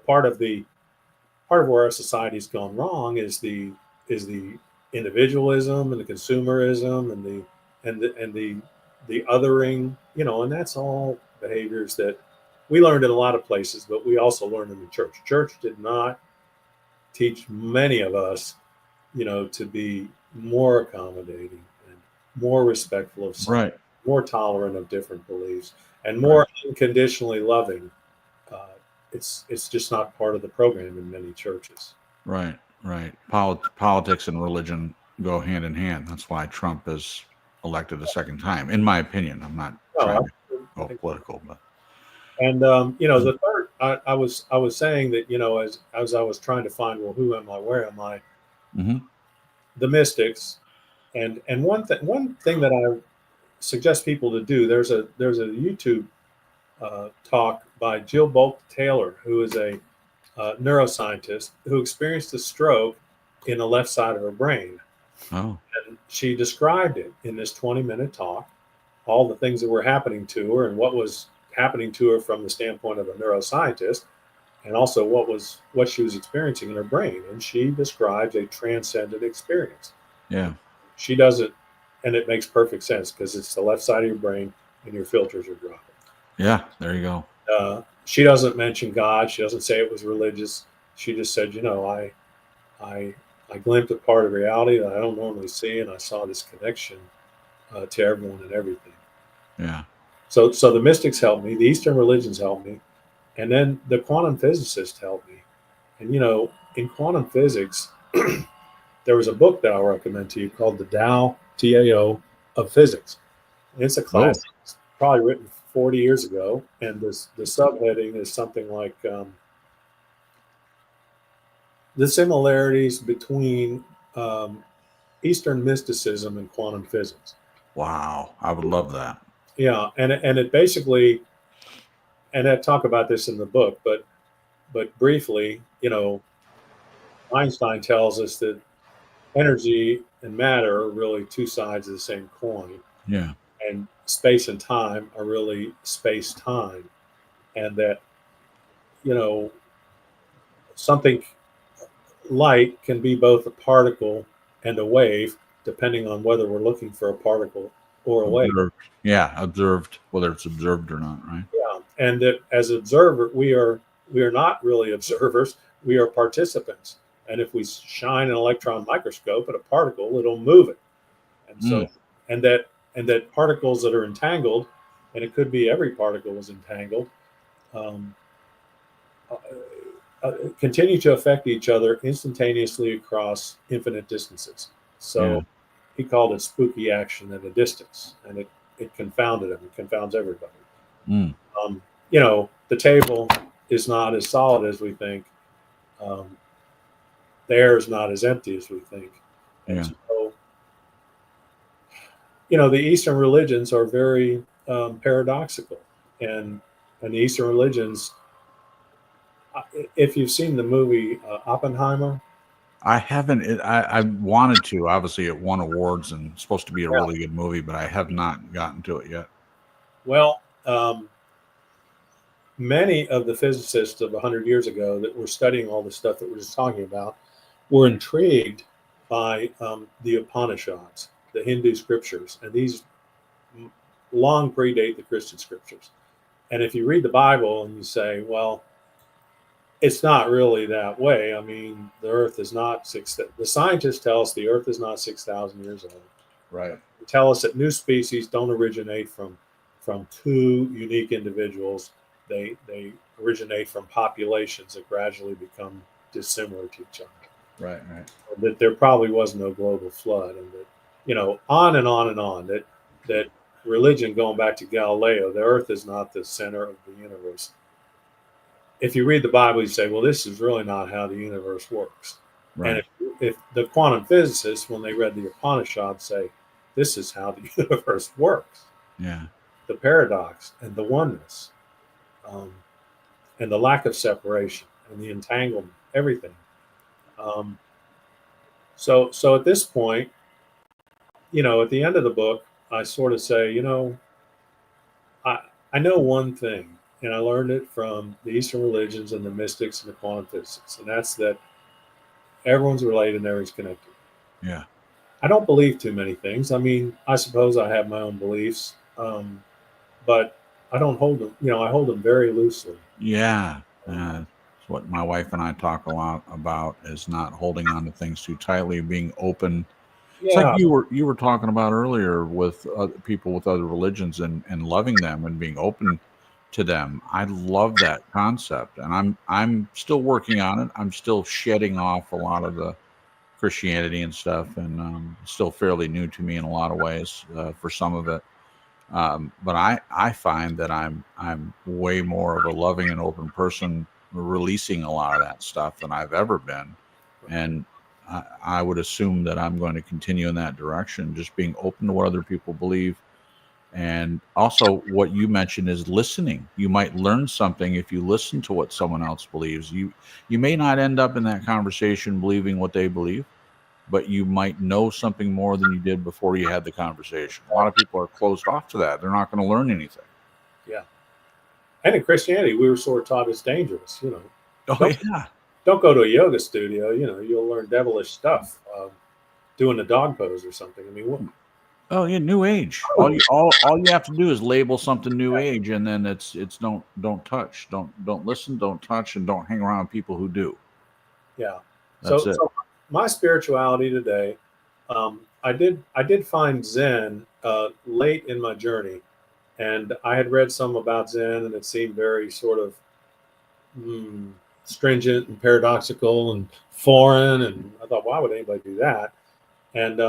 part of where our society's gone wrong is the individualism and the consumerism and the othering, and that's all behaviors that we learned in a lot of places, but we also learned in the church. Church did not teach many of us, to be more accommodating and more respectful of some, Right. more tolerant of different beliefs, and Right. more unconditionally loving. Uh, it's just not part of the program in many churches. Right. Right. Politics and religion go hand in hand. That's why Trump is elected a second time, in my opinion. I'm not No, trying to I go think, political, but and the third, I was saying that as I was trying to find, well, who am I, where am I, Mhm. the mystics, and one thing that I suggest people to do. There's a YouTube talk by Jill Bolt Taylor, who is a neuroscientist who experienced a stroke in the left side of her brain. Oh, And she described it in this 20-minute talk, all the things that were happening to her and what was happening to her from the standpoint of a neuroscientist, and also what she was experiencing in her brain. And she describes a transcendent experience. yeah. She does it, and it makes perfect sense because it's the left side of your brain and your filters are dropping. Yeah, there you go. She doesn't mention God. She doesn't say it was religious. She just said, I I glimpsed a part of reality that I don't normally see, and I saw this connection to everyone and everything. Yeah. So the mystics helped me, the Eastern religions helped me, and then the quantum physicists helped me. And in quantum physics, there was a book that I'll recommend to you called The Tao, Tao, of Physics. And it's a Oh, classic. It's probably written 40 years ago, and the subheading is something like the similarities between um, Eastern mysticism and quantum physics. wow. I would love that. Yeah, and it basically, and I talk about this in the book, but briefly, Einstein tells us that energy and matter are really two sides of the same coin, Yeah. and space and time are really space time, and that you know something, light can be both a particle and a wave, depending on whether we're looking for a particle or a wave. Observed. Yeah, observed, whether it's observed or not, right? Yeah, and that as observer, we are not really observers. we are participants. And if we shine an electron microscope at a particle, it'll move it. And so, and that particles that are entangled, and it could be every particle is entangled, um, continue to affect each other instantaneously across infinite distances. So he called it spooky action at a distance, and it confounded him. It confounds everybody. You know, the table is not as solid as we think. The air is not as empty as we think. And so, you know, the Eastern religions are very paradoxical, and the Eastern religions. If you've seen the movie Oppenheimer, I haven't. I wanted to. Obviously, it won awards and it's supposed to be a really good movie, but I have not gotten to it yet. Well, many of the physicists of 100 years ago that were studying all the stuff that we're just talking about were intrigued by the Upanishads, the Hindu scriptures, and these long predate the Christian scriptures. And if you read the Bible and you say, well, it's not really that way. I mean, the Earth is not the scientists tell us the Earth is not 6,000 years old. Right. They tell us that new species don't originate from two unique individuals. They originate from populations that gradually become dissimilar to each other. Right, right. That there probably was no global flood, and that, you know, on and on and on. That religion, going back to Galileo, the Earth is not the center of the universe. If you read the Bible, you say, well, this is really not how the universe works. Right. And if the quantum physicists, when they read the Upanishads, say, this is how the universe works. Yeah. The paradox and the oneness, and the lack of separation and the entanglement, everything. So at this point, you know, at the end of the book, I sort of say, you know, I know one thing, and I learned it from the Eastern religions and the mystics and the quantum physicists, and that's that everyone's related and everyone's connected. Yeah. I don't believe too many things. I mean, I suppose I have my own beliefs, but I don't hold them. You know, I hold them very loosely. Yeah. It's what my wife and I talk a lot about, is not holding on to things too tightly, being open. Yeah. It's like you were talking about earlier with people with other religions and loving them and being open to them. I love that concept, and I'm still working on it. I'm still shedding off a lot of the Christianity and stuff, and still fairly new to me in a lot of ways for some of it. But I find that I'm way more of a loving and open person, releasing a lot of that stuff than I've ever been, and I would assume that I'm going to continue in that direction, just being open to what other people believe. And also what you mentioned is listening. You might learn something if you listen to what someone else believes. You may not end up in that conversation believing what they believe, but you might know something more than you did before you had the conversation. A lot of people are closed off to that. They're not going to learn anything. Yeah. And in Christianity, we were sort of taught it's dangerous, you know. Don't go to a yoga studio, you know, you'll learn devilish stuff, doing the dog pose or something. I mean, what? Oh yeah, new age. All you have to do is label something new age, and then it's don't touch, don't listen, don't touch, and don't hang around people who do. Yeah. That's it. So my spirituality today, I did find Zen late in my journey, and I had read some about Zen, and it seemed very sort of stringent and paradoxical and foreign, and I thought, why would anybody do that? And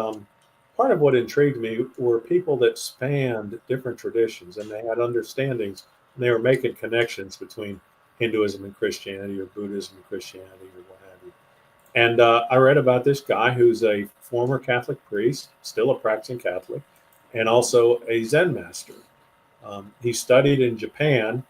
part of what intrigued me were people that spanned different traditions, and they had understandings, and they were making connections between Hinduism and Christianity, or Buddhism and Christianity, or what have you. And I read about this guy who's a former Catholic priest, still a practicing Catholic, and also a Zen master. He studied in Japan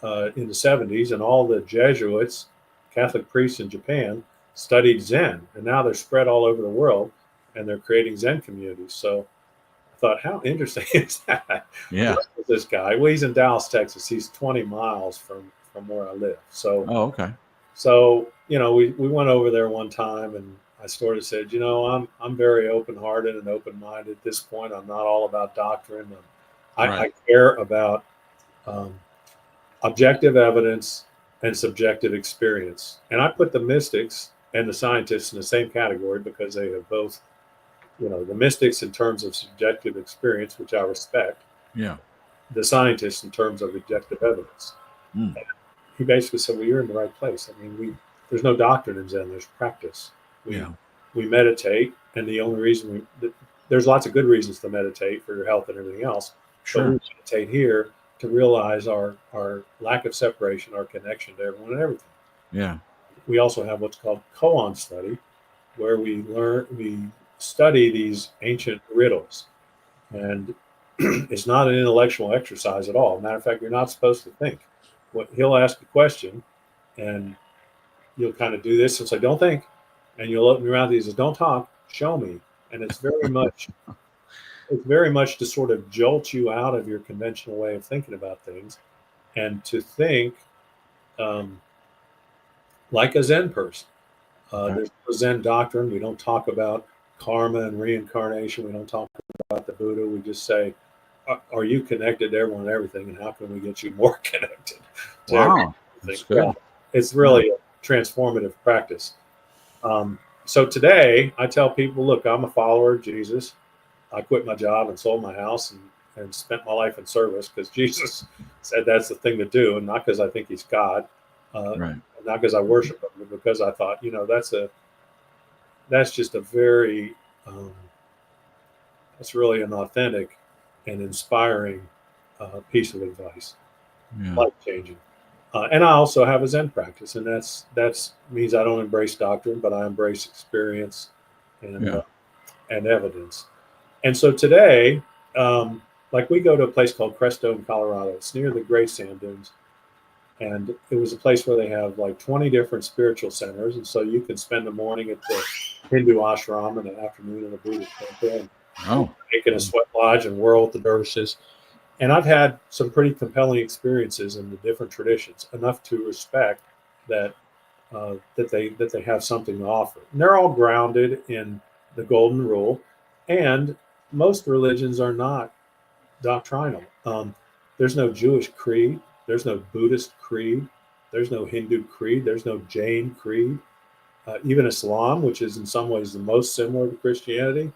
in the 70s, and all the Jesuits, Catholic priests in Japan, studied Zen, and now they're spread all over the world, and they're creating Zen communities. So I thought, how interesting is that? Yeah. This guy, well, he's in Dallas, Texas. He's 20 miles from where I live. So, okay. So, you know, we went over there one time, and I sort of said, you know, I'm very open-hearted and open-minded at this point. I'm not all about doctrine. I care about objective evidence and subjective experience. And I put the mystics and the scientists in the same category because they have both, the mystics in terms of subjective experience, which I respect, Yeah. the scientists in terms of objective evidence. Mm. He basically said, well, you're in the right place. I mean, there's no doctrine in Zen, there's practice. We meditate, and the only reason there's lots of good reasons to meditate for your health and everything else. Sure. But we meditate here to realize our lack of separation, our connection to everyone and everything. Yeah. We also have what's called koan study, where we study these ancient riddles. And it's not an intellectual exercise at all. Matter of fact, you're not supposed to think. He'll ask a question, and you'll kind of do this and say, don't think. And you'll open your mouth and he says, don't talk, show me. And it's very much to sort of jolt you out of your conventional way of thinking about things and to think like a Zen person. There's a Zen doctrine. We don't talk about karma and reincarnation. We don't talk about the Buddha. We just say, are you connected to everyone and everything? And how can we get you more connected to wow. That's good. Yeah, it's really a transformative practice. So today I tell people, look, I'm a follower of Jesus. I quit my job and sold my house and spent my life in service because Jesus said that's the thing to do, and not because I think he's God, Right. not because I worship him, but because I thought, that's just a very, that's really an authentic and inspiring piece of advice, Yeah. life changing. And I also have a Zen practice, and that's means I don't embrace doctrine, but I embrace experience and evidence. And so today, like we go to a place called Crestone, Colorado. It's near the Great Sand Dunes. And it was a place where they have like 20 different spiritual centers. And so you can spend the morning at the Hindu ashram and the afternoon in the Buddhist temple, and taking a sweat lodge and whirl with the dervishes. And I've had some pretty compelling experiences in the different traditions, enough to respect that they have something to offer. And they're all grounded in the golden rule, and most religions are not doctrinal. There's no Jewish creed, there's no Buddhist creed, there's no Hindu creed, there's no Jain creed. Even Islam, which is in some ways the most similar to Christianity,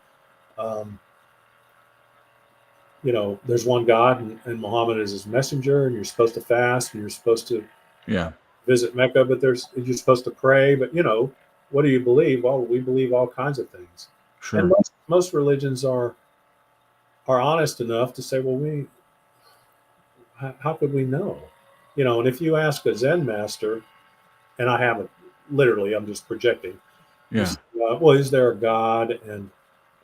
there's one God, and Muhammad is his messenger, and you're supposed to fast, and you're supposed to visit Mecca, but you're supposed to pray. But what do you believe? Well, we believe all kinds of things. Sure. And most religions are honest enough to say, well, how could we know? And if you ask a Zen master, and I haven't literally, I'm just projecting. Yeah. Say, well, is there a God, and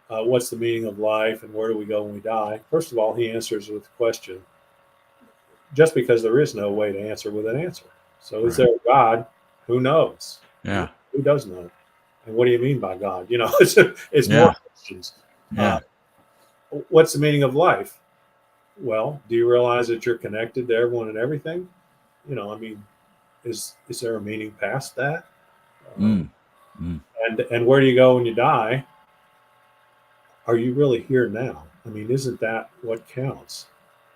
what's the meaning of life, and where do we go when we die? First of all, he answers with a question, just because there is no way to answer with an answer. So is there a God? Who knows? Yeah. Who does know? And what do you mean by God? It's more questions. Yeah. What's the meaning of life? Well, do you realize that you're connected to everyone and everything? Is there a meaning past that? And where do you go when you die? Are you really here now? Isn't that what counts?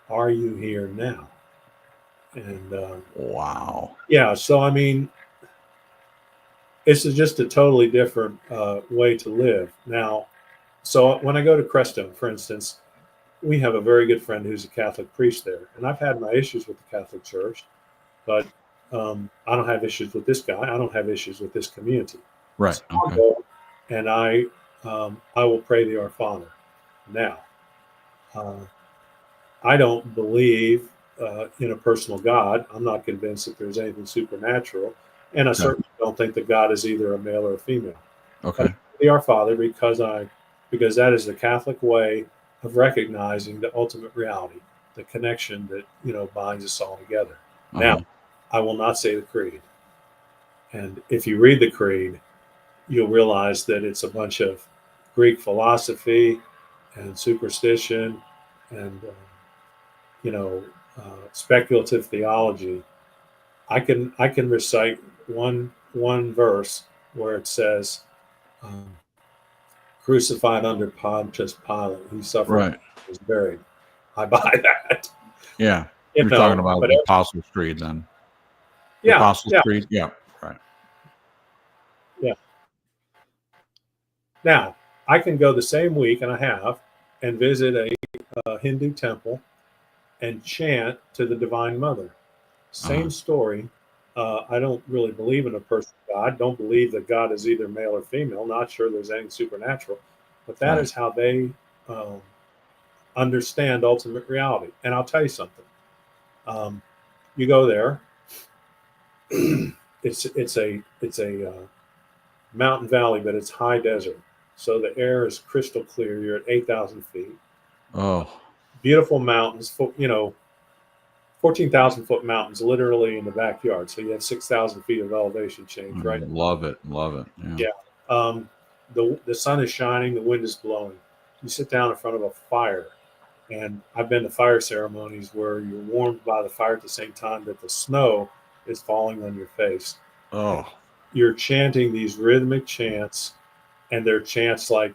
Are you here now? And wow. Yeah, so it's just a totally different way to live now. So when I go to Crestone, for instance, we have a very good friend who's a Catholic priest there, and I've had my issues with the Catholic Church, but I don't have issues with this guy. I don't have issues with this community. Right. So I'll go and I will pray the Our Father. Now, I don't believe in a personal God. I'm not convinced that there's anything supernatural, and I certainly don't think that God is either a male or a female. Okay. The Our Father, because that is the Catholic way of recognizing the ultimate reality, the connection that binds us all together. Now, I will not say the creed, and if you read the creed, you'll realize that it's a bunch of Greek philosophy and superstition and speculative theology. I can recite one verse where it says, crucified under Pontius Pilate, he suffered, was buried. I buy that. Yeah. You're talking about the Apostles' Creed then. Yeah, Apostle yeah, Creed. Yeah. Right. yeah. Now, I can go the same week, and I have, and visit a Hindu temple and chant to the Divine Mother. Uh-huh. Same story. I don't really believe in a person God. Don't believe that God is either male or female. Not sure there's anything supernatural, but that Right. is how they um, understand ultimate reality. And I'll tell you something. Um, you go there. It's a mountain valley, but it's high desert. So the air is crystal clear. You're at 8,000 feet. Oh, Beautiful mountains. 14,000-foot mountains, literally in the backyard. So you have 6,000 feet of elevation change, right? love it. Love it. Yeah. Yeah. Um, the sun is shining. The wind is blowing. You sit down in front of a fire, and I've been to fire ceremonies where you're warmed by the fire at the same time that the snow is falling on your face. And Oh, you're chanting these rhythmic chants, and they're chants like,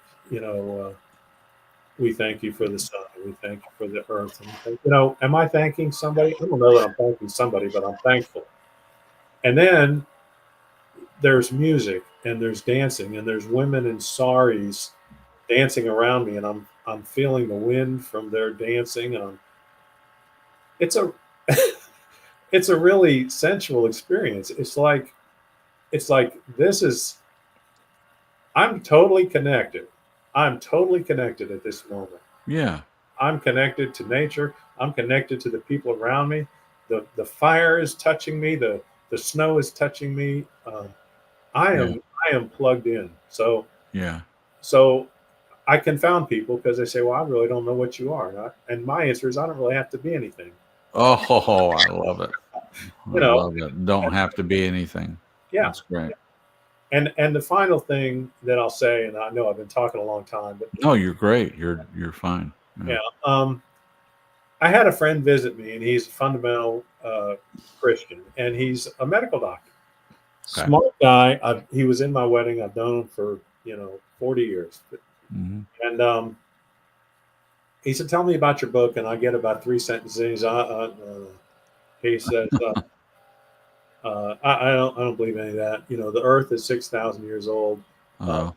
we thank you for the sun, we thank you for the earth. And am I thanking somebody? I don't know that I'm thanking somebody, but I'm thankful. And then there's music, and there's dancing, and there's women in saris dancing around me, and I'm feeling the wind from their dancing, and it's a it's a really sensual experience. It's like this is I'm totally connected. I'm totally connected at this moment. yeah. I'm connected to nature. I'm connected to the people around me. The fire is touching me. The snow is touching me. I Yeah. am I am plugged in. Yeah. So I confound people because they say, "Well, I really don't know what you are," and my answer is, "I don't really have to be anything." Oh, I love it. I You know, love it. Don't have to be anything. yeah. That's great. And the final thing that I'll say, and I know I've been talking a long time, but No, you're great. You're fine. yeah, I had a friend visit me, and he's a fundamental Christian, and he's a medical doctor. Okay. Smart guy. He was in my wedding. I've known him for 40 years, Mm-hmm. and he said, "Tell me about your book," and I get about 3 sentences. He says, I don't believe any of that. The Earth is 6,000 years old. Uh-huh.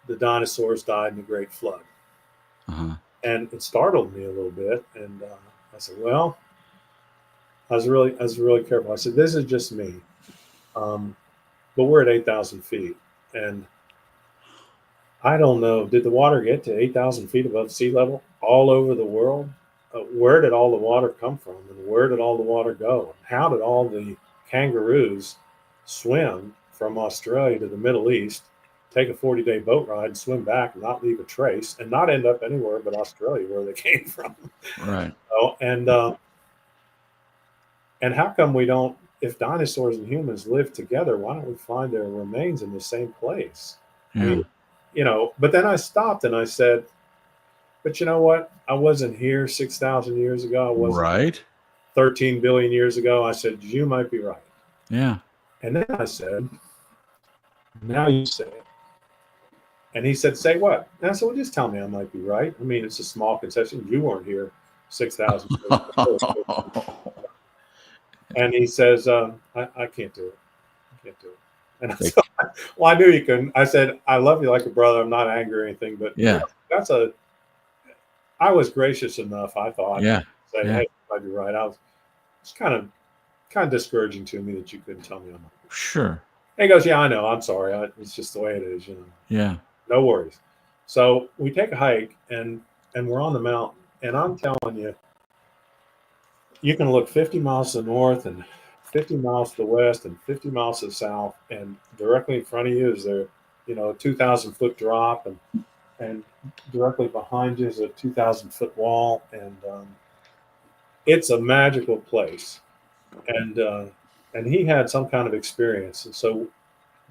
The dinosaurs died in the Great Flood. Uh-huh. And it startled me a little bit. And I said, well, I was really careful. I said, this is just me. But we're at 8,000 feet. And I don't know, did the water get to 8,000 feet above sea level all over the world? Where did all the water come from? And where did all the water go? And how did all the kangaroos swim from Australia to the Middle East, take a 40-day boat ride, and swim back and not leave a trace, and not end up anywhere but Australia where they came from? Right. And how come we don't, if dinosaurs and humans live together, why don't we find their remains in the same place? I Yeah. mean, but then I stopped and I said, but you know what? I wasn't here 6,000 years ago. I wasn't Right. 13 billion years ago. I said, you might be right. Yeah. And then I said, now you say it. And he said, say what? And I said, well, just tell me I might be right. I mean, it's a small concession. You weren't here 6,000 years ago. And he says, I can't do it. I can't do it. And I said, well, I knew you couldn't. I said, I love you like a brother. I'm not angry or anything, but Yeah. I was gracious enough, I thought, Yeah. to say, Yeah. hey, you might be right. It's kind of discouraging to me that you couldn't tell me I'm right. Sure. And he goes, yeah, I know. I'm sorry. It's just the way it is, Yeah. No worries. So we take a hike, and we're on the mountain. And I'm telling you, you can look 50 miles to the north and 50 miles to the west and 50 miles to the south, and directly in front of you is there, a 2,000-foot drop, and directly behind you is a 2,000-foot wall, and it's a magical place. And he had some kind of experience, and so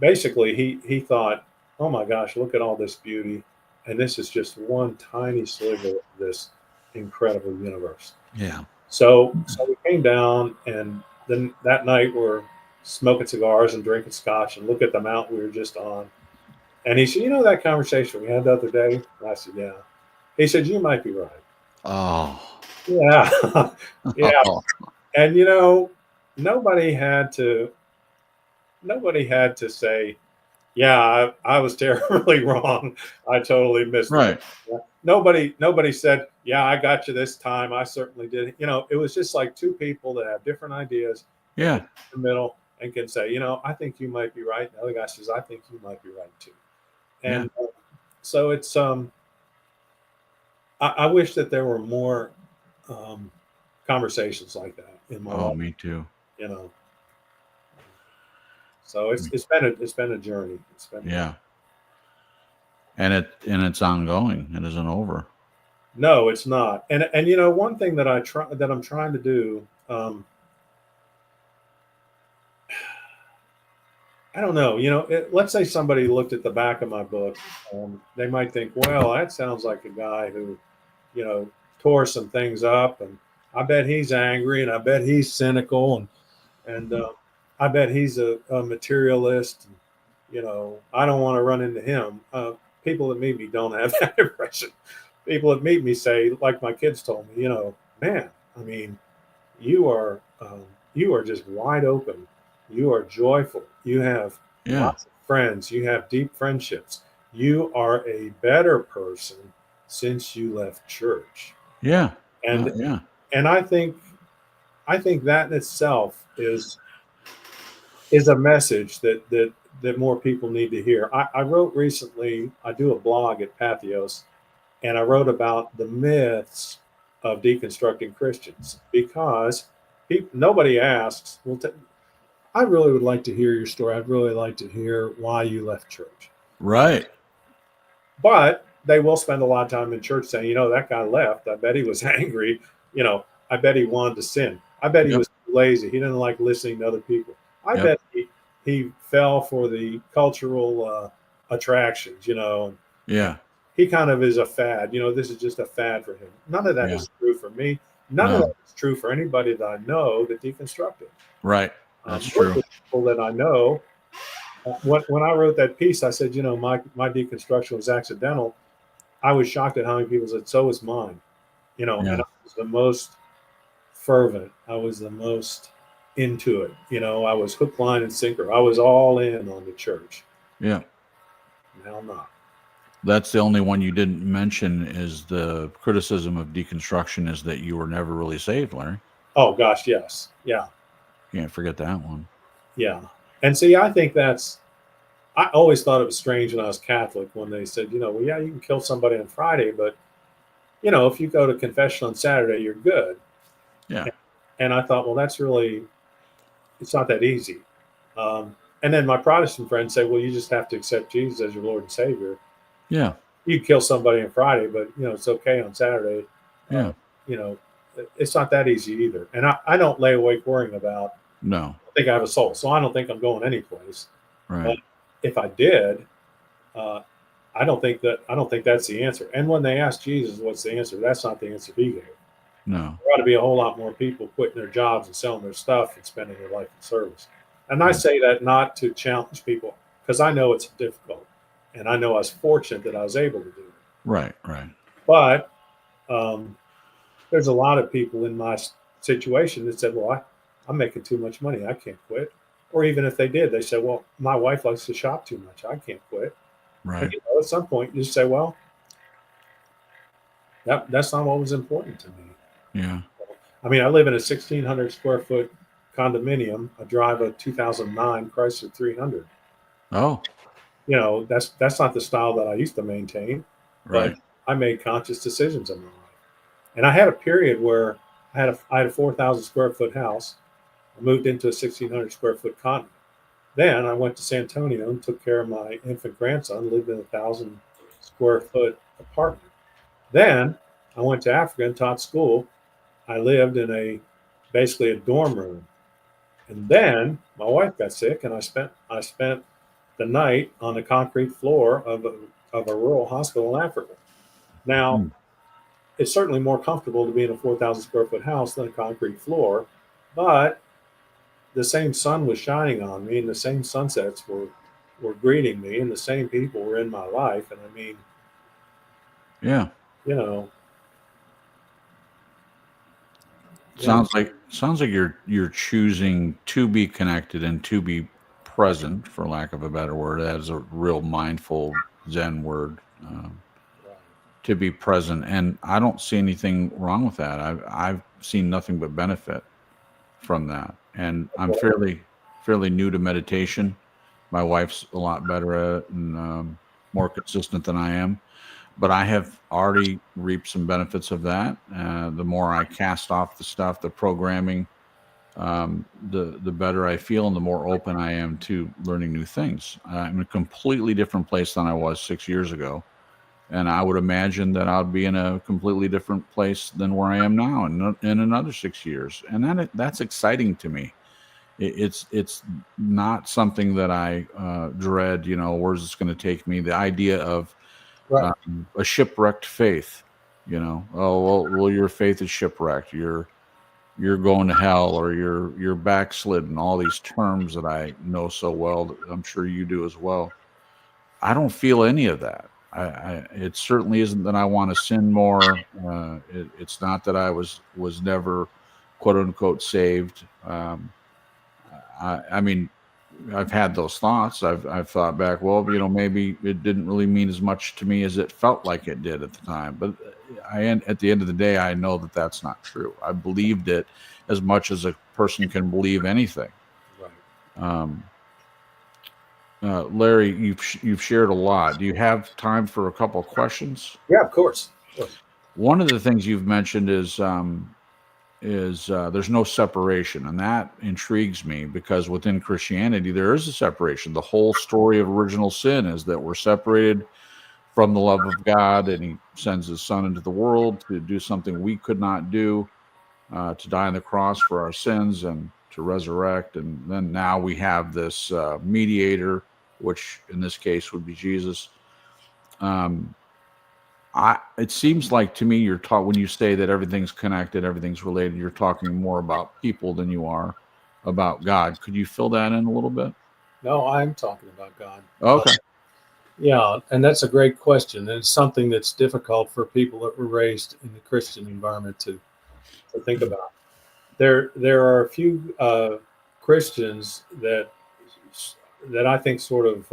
basically he thought, oh my gosh, look at all this beauty, and this is just one tiny sliver of this incredible universe. Yeah. So we came down, and then that night we're smoking cigars and drinking scotch and look at the mountain we were just on. And he said, that conversation we had the other day? And I said, yeah. He said, you might be right. Oh. Yeah. Yeah. Oh. And, nobody had to nobody had to say, yeah, I was terribly wrong. I totally missed the Right. mark. Nobody said, yeah, I got you this time. I certainly did. It was just like two people that have different ideas that Yeah. can meet in the middle and can say, I think you might be right. The other guy says, I think you might be right too. Yeah. And so it's I wish that there were more um, conversations like that in my Oh, life. me too. You know, so it's been a journey. It's been Yeah. And it's ongoing. It isn't over. No, it's not. And one thing that I'm trying to do. I don't know. Let's say somebody looked at the back of my book. They might think, well, that sounds like a guy who, tore some things up, and I bet he's angry, and I bet he's cynical, and I bet he's a materialist. And, I don't want to run into him. People that meet me don't have that impression. People that meet me say, like my kids told me, man, I mean, you are just wide open. You are joyful. You have Yeah. lots of friends. You have deep friendships. You are a better person since you left church. Yeah. And Yeah. and I think that in itself is a message that more people need to hear. I wrote recently. I do a blog at Pathos, and I wrote about the myths of deconstructing Christians because nobody asks. Well, I really would like to hear your story. I'd really like to hear why you left church. Right. But they will spend a lot of time in church saying, that guy left. I bet he was angry. I bet he wanted to sin. I bet he Yep. was lazy. He didn't like listening to other people. I Yep. bet he fell for the cultural attractions, and Yeah. he kind of is a fad. This is just a fad for him. None of that Yeah. is true for me. None of No. that is true for anybody that I know that deconstructed. Right. That's Most true. of the people that I know, when I wrote that piece, I said, my deconstruction was accidental. I was shocked at how many people said, so was mine. And Yeah. I was the most fervent. I was the most into it. I was hook, line, and sinker. I was all in on the church. Yeah. Now I'm not. That's the only one you didn't mention is the criticism of deconstruction is that you were never really saved, Larry. Oh gosh, yes, yeah, Can't forget that one. yeah. And see, I think I always thought it was strange when I was Catholic when they said, well, yeah, you can kill somebody on Friday, but if you go to confession on Saturday, you're good. Yeah. And I thought, well, it's not that easy. And then my Protestant friends say, well, you just have to accept Jesus as your Lord and Savior. Yeah. You kill somebody on Friday, but it's okay on Saturday. Yeah. It's not that easy either. And I don't lay awake worrying about. No. I think I have a soul, so I don't think I'm going anyplace. Right. But if I did, I don't think that's the answer. And when they ask Jesus, what's the answer? That's not the answer he gave. No. There ought to be a whole lot more people quitting their jobs and selling their stuff and spending their life in service. And I say that not to challenge people because I know it's difficult, and I know I was fortunate that I was able to do it. Right. Right. But there's a lot of people in my situation that said, well, I'm making too much money. I can't quit. Or even if they did, they said, well, my wife likes to shop too much. I can't quit. Right. And, at some point, you just say, well, that's not what was important to me. Yeah. I mean, I live in a 1,600 square foot condominium. I drive a 2009 Chrysler 300. Oh. That's not the style that I used to maintain. Right. But I made conscious decisions in my life. And I had a period where I had a 4,000 square foot house. I moved into a 1,600 square foot condo. Then I went to San Antonio and took care of my infant grandson, lived in a 1,000 square foot apartment. Then I went to Africa and taught school. I lived in basically a dorm room. And then my wife got sick, and I spent the night on the concrete floor of a rural hospital in Africa. Now, it's certainly more comfortable to be in a 4,000 square foot house than a concrete floor, but the same sun was shining on me, and the same sunsets were greeting me, and the same people were in my life. And I mean, Yeah. Sounds like you're choosing to be connected and to be present, for lack of a better word. That is a real mindful Zen word. Right. To be present, and I don't see anything wrong with that. I've seen nothing but benefit from that, and I'm fairly new to meditation. My wife's a lot better at it and more consistent than I am, but I have already reaped some benefits of that. The more I cast off the stuff, the programming, the better I feel, and the more open I am to learning new things. I'm in a completely different place than I was 6 years ago. And I would imagine that I'll be in a completely different place than where I am now in another 6 years. And that's exciting to me. It's not something that I dread. Where's this going to take me? The idea of Right. a shipwrecked faith. Oh well, your faith is shipwrecked. You're going to hell, or you're backslidden. All these terms that I know so well. That I'm sure you do as well. I don't feel any of that. It certainly isn't that I want to sin more. It's not that I was never, quote unquote, saved. I mean, I've had those thoughts. I've thought back. Well, maybe it didn't really mean as much to me as it felt like it did at the time. But at the end of the day, I know that that's not true. I believed it as much as a person can believe anything. Right. Larry, you've shared a lot. Do you have time for a couple of questions? Yeah, of course. One of the things you've mentioned is there's no separation, and that intrigues me because within Christianity there is a separation. The whole story of original sin is that we're separated from the love of God, and He sends His Son into the world to do something we could not do, to die on the cross for our sins and to resurrect. And then now we have this mediator, which in this case would be Jesus. It seems like to me you're taught when you say that everything's connected, everything's related, you're talking more about people than you are about God. Could you fill that in a little bit? No, I'm talking about God. Okay. Yeah, and that's a great question. And it's something that's difficult for people that were raised in the Christian environment to think about. There are a few Christians that I think sort of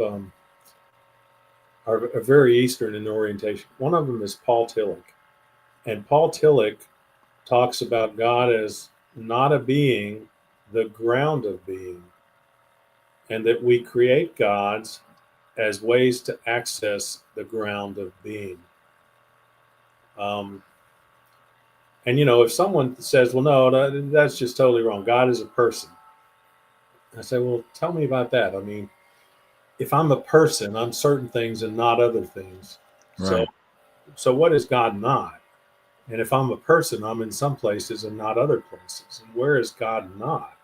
are very Eastern in orientation. One of them is Paul Tillich, and Paul Tillich talks about God as not a being, the ground of being, and that we create gods as ways to access the ground of being. And if someone says, "Well, no, that's just totally wrong. God is a person," I say, "Well, tell me about that. I mean, if I'm a person, I'm certain things and not other things. Right. So what is God not? And if I'm a person, I'm in some places and not other places. And where is God not?"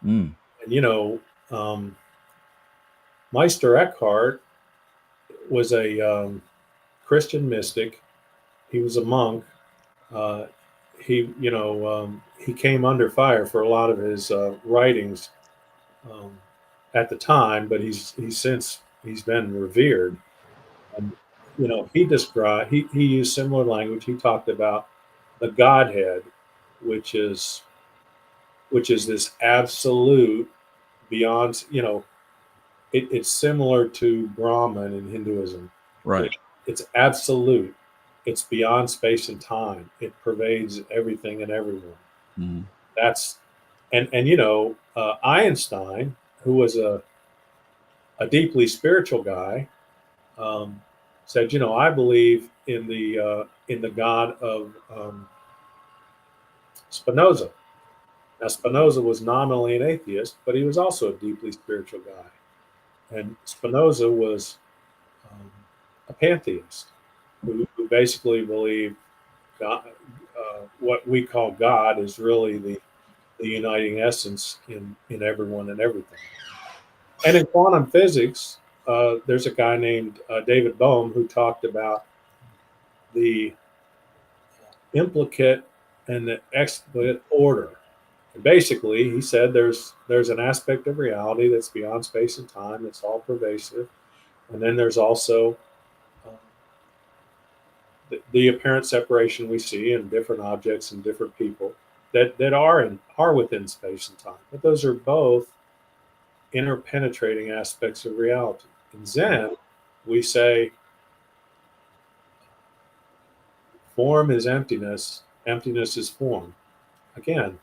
Mm. And Meister Eckhart was a Christian mystic. He was a monk. Uh, he came under fire for a lot of his writings um, at the time, but he's been revered. And he used similar language. He talked about the Godhead, which is this absolute beyond. It's similar to Brahman in Hinduism. Right. It's absolute. It's beyond space and time. It pervades everything and everyone. Mm. That's and Einstein, who was a deeply spiritual guy, said, I believe in the God of Spinoza. Now, Spinoza was nominally an atheist, but he was also a deeply spiritual guy. And Spinoza was a pantheist who basically believed God, what we call God is really the uniting essence in everyone and everything. And in quantum physics, there's a guy named David Bohm who talked about the implicate and the explicit order. And basically, he said there's an aspect of reality that's beyond space and time, that's all pervasive, and then there's also the apparent separation we see in different objects and different people that are within space and time. But those are both interpenetrating aspects of reality. In Zen, we say form is emptiness, emptiness is form. Again,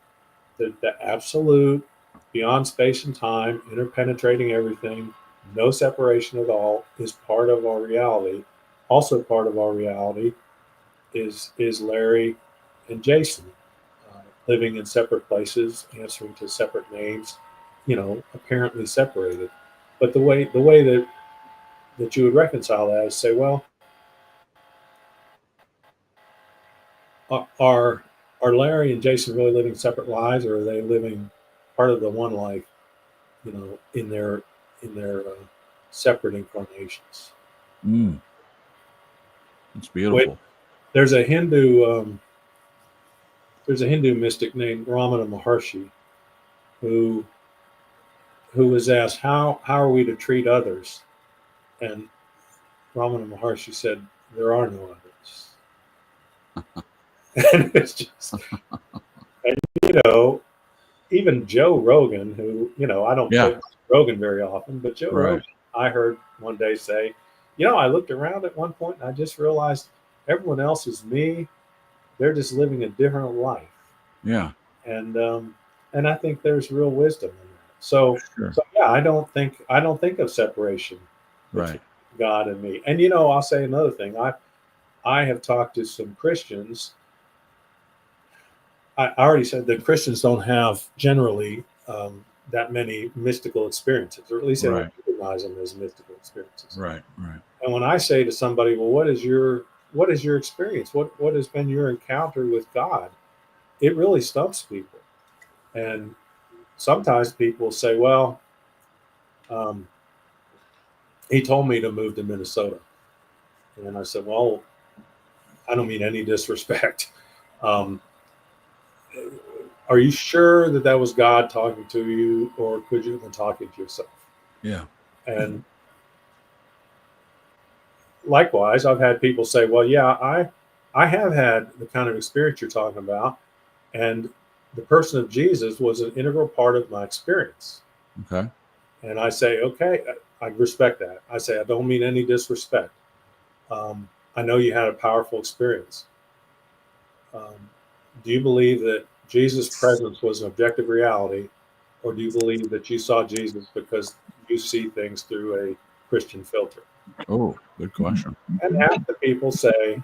the absolute, beyond space and time, interpenetrating everything, no separation at all, is part of our reality. Also, part of our reality is Larry and Jason, living in separate places, answering to separate names, apparently separated. But the way that you would reconcile that is say, well, are are Larry and Jason really living separate lives, or are they living part of the one life? In their separate incarnations. Mm, it's Wait, beautiful. there's a Hindu mystic named Ramana Maharshi who was asked how are we to treat others, and Ramana Maharshi said there are no others. And it's just, and even Joe Rogan, who I don't Yeah. play Rogan very often, but Joe Right. Rogan, I heard one day say, I looked around at one point and I just realized everyone else is me. They're just living a different life, Yeah. and I think there's real wisdom in that. So, Sure. yeah, I don't think of separation between Right. God and me. And I'll say another thing. I have talked to some Christians. I already said that Christians don't have generally that many mystical experiences, or at least they don't Right. recognize them as mystical experiences. Right. Right. And when I say to somebody, "Well, what is your experience? What has been your encounter with God?" It really stumps people. And sometimes people say, "Well, um, he told me to move to Minnesota," and I said, "Well, I don't mean any disrespect. Um, are you sure that was God talking to you, or could you have been talking to yourself?" Yeah. And likewise, I've had people say, "Well, yeah, I have had the kind of experience you're talking about, and the person of Jesus was an integral part of my experience." Okay. And I say, "Okay, I respect that." I say, "I don't mean any disrespect. I know you had a powerful experience. Um, do you believe that Jesus' presence was an objective reality, or do you believe that you saw Jesus because you see things through a Christian filter?" Oh, good question. And half the people say,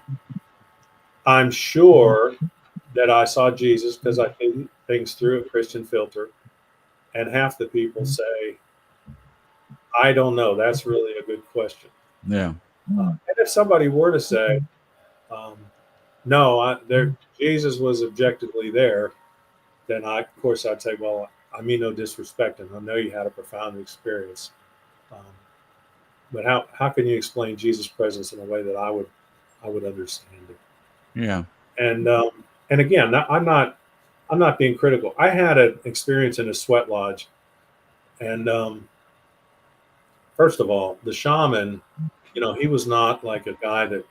"I'm sure that I saw Jesus because I see things through a Christian filter." And half the people say, "I don't know. That's really a good question." Yeah. And if somebody were to say, um, "No, Jesus was objectively there," then of course, I'd say, "Well, I mean no disrespect, and I know you had a profound experience, um, but how can you explain Jesus' presence in a way that I would understand it?" Yeah. And again, I'm not being critical. I had an experience in a sweat lodge, and first of all, the shaman, he was not like a guy that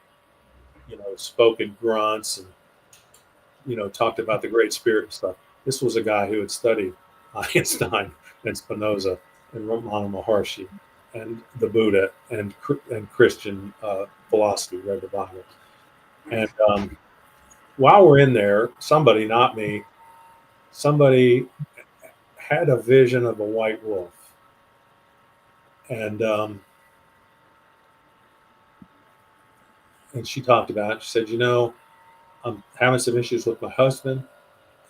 spoke in grunts and talked about the Great Spirit and stuff. This was a guy who had studied Einstein and Spinoza and Ramana Maharshi and the Buddha and Christian philosophy, read the Bible. And while we're in there, somebody, not me, somebody had a vision of a white wolf, and she talked about it. She said, "I'm having some issues with my husband.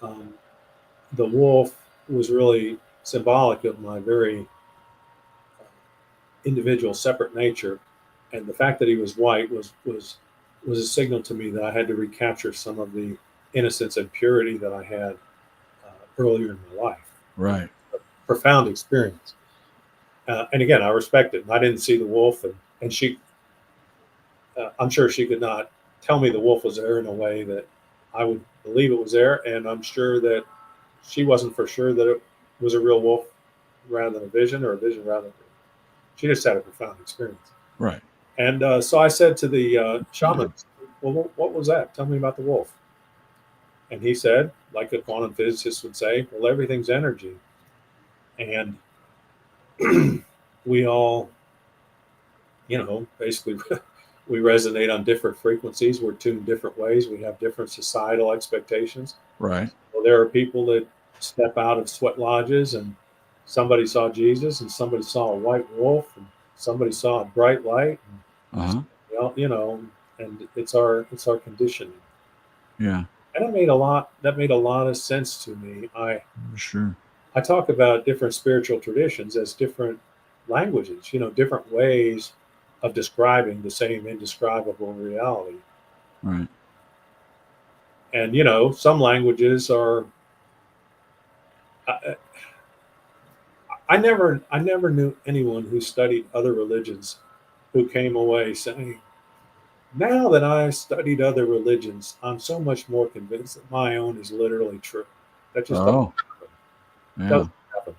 Um, the wolf was really symbolic of my very individual, separate nature, and the fact that he was white was a signal to me that I had to recapture some of the innocence and purity that I had earlier in my life." Right. Profound experience, and again, I respect it. And I didn't see the wolf, and she, I'm sure she could not tell me the wolf was there in a way that I would believe it was there, and I'm sure that she wasn't for sure that it was a real wolf rather than a vision, or a vision rather than. She just had a profound experience. Right. And so I said to the shaman, "Well, what was that? Tell me about the wolf." And he said, like a quantum physicist would say, "Well, everything's energy." And we all, basically we resonate on different frequencies. We're tuned different ways. We have different societal expectations. Right. Well, there are people that step out of sweat lodges and somebody saw Jesus and somebody saw a white wolf and somebody saw a bright light. Uh-huh. Well, and it's our conditioning. Yeah. And that made a lot of sense to me. Sure. I talk about different spiritual traditions as different languages, different ways of describing the same indescribable reality. Right. And some languages are. I, I never knew anyone who studied other religions who came away saying, "Now that I studied other religions, I'm so much more convinced that my own is literally true." That just doesn't Oh, happen. yeah. Doesn't happen.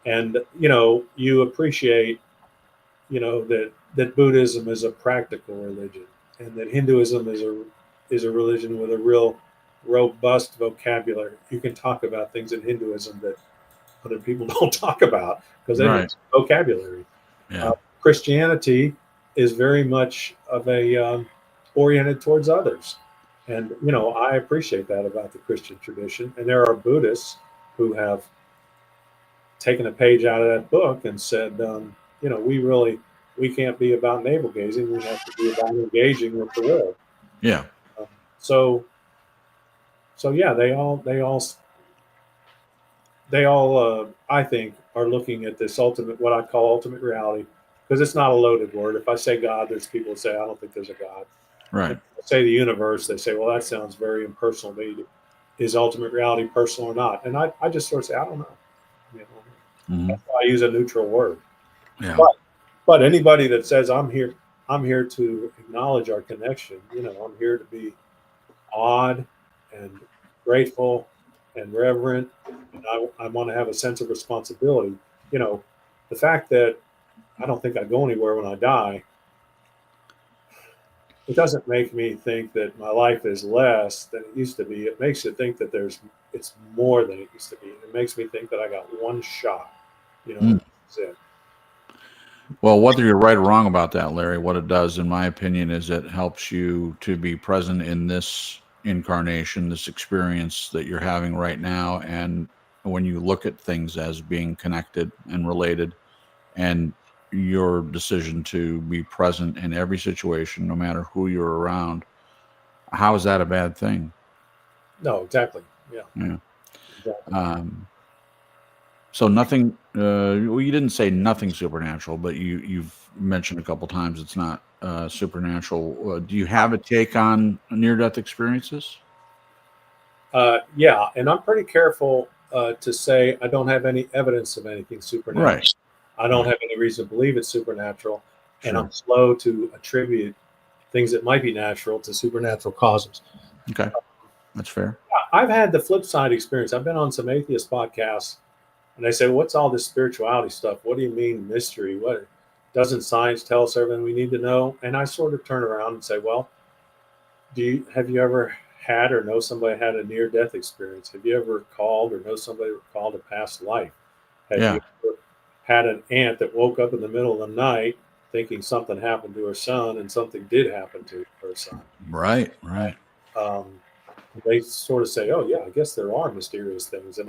And you appreciate that Buddhism is a practical religion, and that Hinduism is a religion with a real robust vocabulary. You can talk about things in Hinduism that other people don't talk about because they have Right. vocabulary. Yeah. Christianity is very much of a oriented towards others, and I appreciate that about the Christian tradition. And there are Buddhists who have taken a page out of that book and said, we can't be about navel gazing. We have to be about engaging with the world. Yeah. Um, so so yeah, they all I think are looking at this ultimate, what I call ultimate reality, because it's not a loaded word. If I say God, there's people who say I don't think there's a God. If Right. I say the universe, they say, well, that sounds very impersonal to me. Is ultimate reality personal or not? And I just sort of say I don't know. You know, Hmm. that's why I use a neutral word. Yeah. But anybody that says I'm here to acknowledge our connection. I'm here to be awed and grateful and reverent, and I want to have a sense of responsibility. The fact that I don't think I go anywhere when I die, it doesn't make me think that my life is less than it used to be. It makes you think that it's more than it used to be. It makes me think that I got one shot. Mm. That's it. Well, whether you're right or wrong about that, Larry, what it does, in my opinion, is it helps you to be present in this incarnation, this experience that you're having right now. And when you look at things as being connected and related, and your decision to be present in every situation, no matter who you're around, how is that a bad thing? No, exactly. Yeah, Yeah. exactly. So nothing. Well, you didn't say nothing supernatural, but you've mentioned a couple times it's not supernatural. Do you have a take on near-death experiences? Yeah, and I'm pretty careful to say I don't have any evidence of anything supernatural. Right. I don't Right. have any reason to believe it's supernatural, and I'm Sure. slow to attribute things that might be natural to supernatural causes. Okay. That's fair. I've had the flip side experience. I've been on some atheist podcasts, and they say, "What's all this spirituality stuff? What do you mean mystery? What doesn't science tell us everything we need to know?" And I sort of turn around and say, "Well, have you ever had or know somebody had a near death experience? Have you ever called or know somebody who called a past life? Have Yeah. you ever had an aunt that woke up in the middle of the night thinking something happened to her son and something did happen to her son?" Right. Right. Um, they sort of say, "Oh yeah, I guess there are mysterious things," and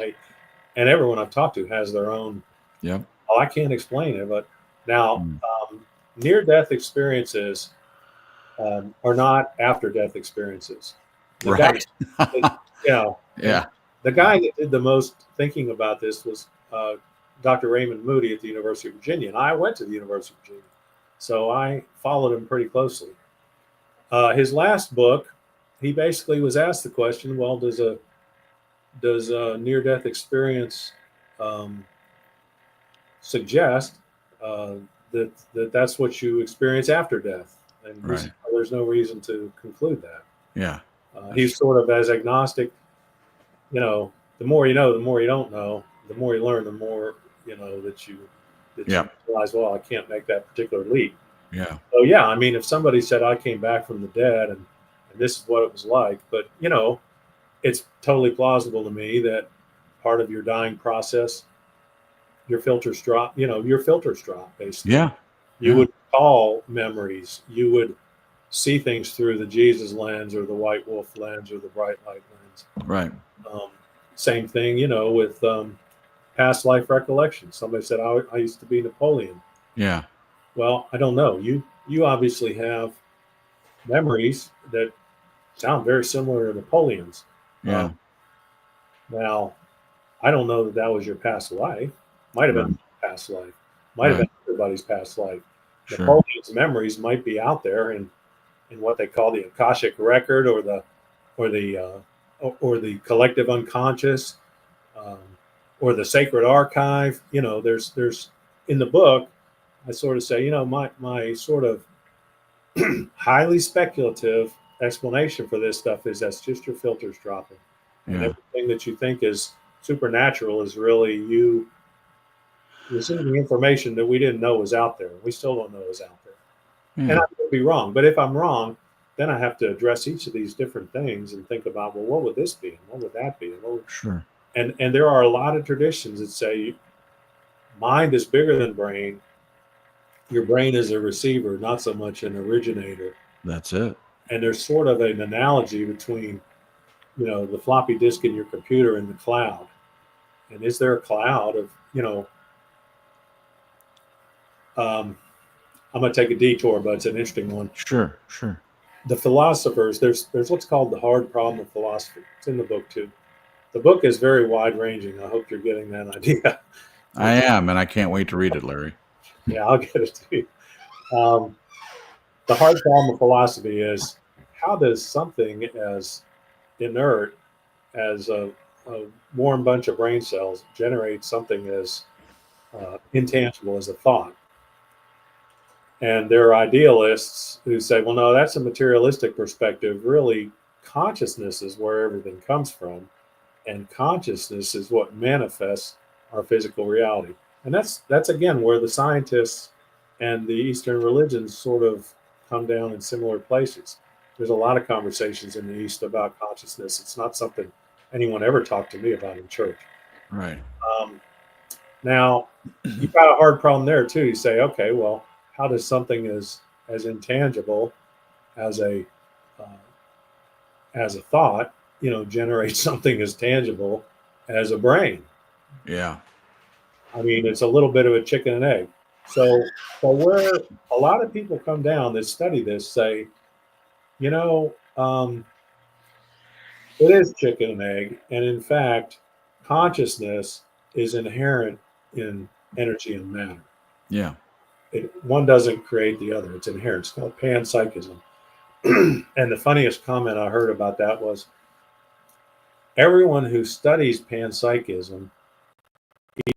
everyone I've talked to has their own. Yep. Oh, I can't explain it, but now Mm. near death experiences are not after death experiences. The guy, Right. you know, and Yeah. the guy that did the most thinking about this was Dr. Raymond Moody at the University of Virginia, and I went to the University of Virginia, so I followed him pretty closely. His last book, he basically was asked the question, "Well, does a near death experience um, suggest uh, that's what you experience after death?" And he said, Right. "Well, there's no reason to conclude that." Yeah. He's sort of as agnostic. The more you know, the more you don't know. The more you learn, the more that you Yeah. realize. Well, I can't make that particular leap. Yeah. So yeah, I mean, if somebody said I came back from the dead and this is what it was like, but it's totally plausible to me that part of your dying process, your filters drop. Your filters drop basically. Yeah. You Yeah. would recall memories. You would see things through the Jesus lens or the white wolf lens or the bright light lens. Right. Um, Same thing, with past life recollection. Somebody said, I used to be Napoleon. Yeah. Well, I don't know. You obviously have memories that sound very similar to Napoleon's. Yeah. Now, I don't know that was your past life. Might have been Right. my past life. Might have Right. been everybody's past life. Sure. Napoleon's memories might be out there in what they call the Akashic record or the collective unconscious, um, or the sacred archive. There's in the book, I sort of say, my sort of highly speculative explanation for this stuff is that's just your filters dropping. And Yeah. everything that you think is supernatural is really you receiving information that we didn't know was out there. We still don't know is out there. Yeah. And I could be wrong. But if I'm wrong, then I have to address each of these different things and think about, well, what would this be? And what would that be? Sure. And there are a lot of traditions that say mind is bigger than brain. Your brain is a receiver, not so much an originator. That's it. And there's sort of an analogy between, the floppy disk in your computer and the cloud. And is there a cloud of, I'm going to take a detour, but it's an interesting one. Sure. Sure. The philosophers, there's what's called the hard problem of philosophy. It's in the book too. The book is very wide ranging. I hope you're getting that idea. I am, and I can't wait to read it, Larry. Yeah, I'll get it to you. The hard problem of philosophy is, how does something as inert as a warm bunch of brain cells generate something as intangible as a thought? And there are idealists who say, well, no, that's a materialistic perspective. Really, consciousness is where everything comes from. And consciousness is what manifests our physical reality. And that's again, where the scientists and the Eastern religions sort of come down in similar places. There's a lot of conversations in the East about consciousness. It's not something anyone ever talked to me about in church. Right. Now, you've got a hard problem there, too. You say, okay, well, how does something as intangible as a thought, generate something as tangible as a brain? Yeah. I mean, it's a little bit of a chicken and egg. So where a lot of people come down that study this say, it is chicken and egg. And in fact, consciousness is inherent in energy and matter. Yeah. One doesn't create the other. It's inherent. It's called panpsychism. And the funniest comment I heard about that was, everyone who studies panpsychism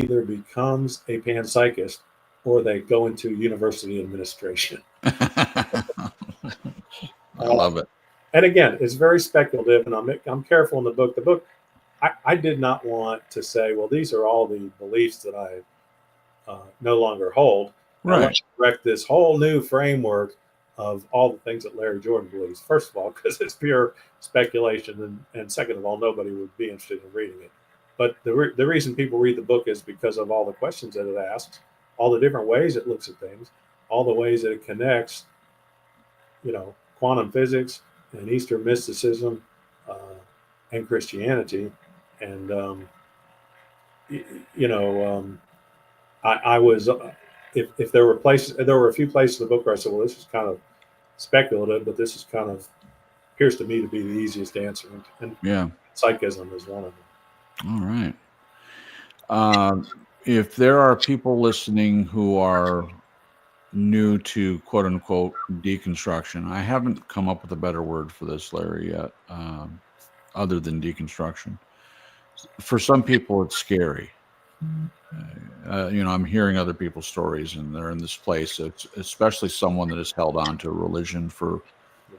either becomes a panpsychist or they go into university administration. I love it. And again, it's very speculative, and I'm careful in the book. The book, I did not want to say, well, these are all the beliefs that I no longer hold. Right. I want to correct this whole new framework of all the things that Larry Jordan believes. First of all, because it's pure speculation, and second of all, nobody would be interested in reading it. But the reason people read the book is because of all the questions that it asks, all the different ways it looks at things, all the ways that it connects, quantum physics and Eastern mysticism and Christianity. And, I was, if there were a few places in the book where I said, well, this is kind of speculative, but this is kind of appears to me to be the easiest answer. And Yeah. psychism is one of them. All right. If there are people listening who are new to quote unquote deconstruction, I haven't come up with a better word for this, Larry, yet, other than deconstruction. For some people, it's scary. I'm hearing other people's stories, and they're in this place. It's especially someone that has held on to a religion for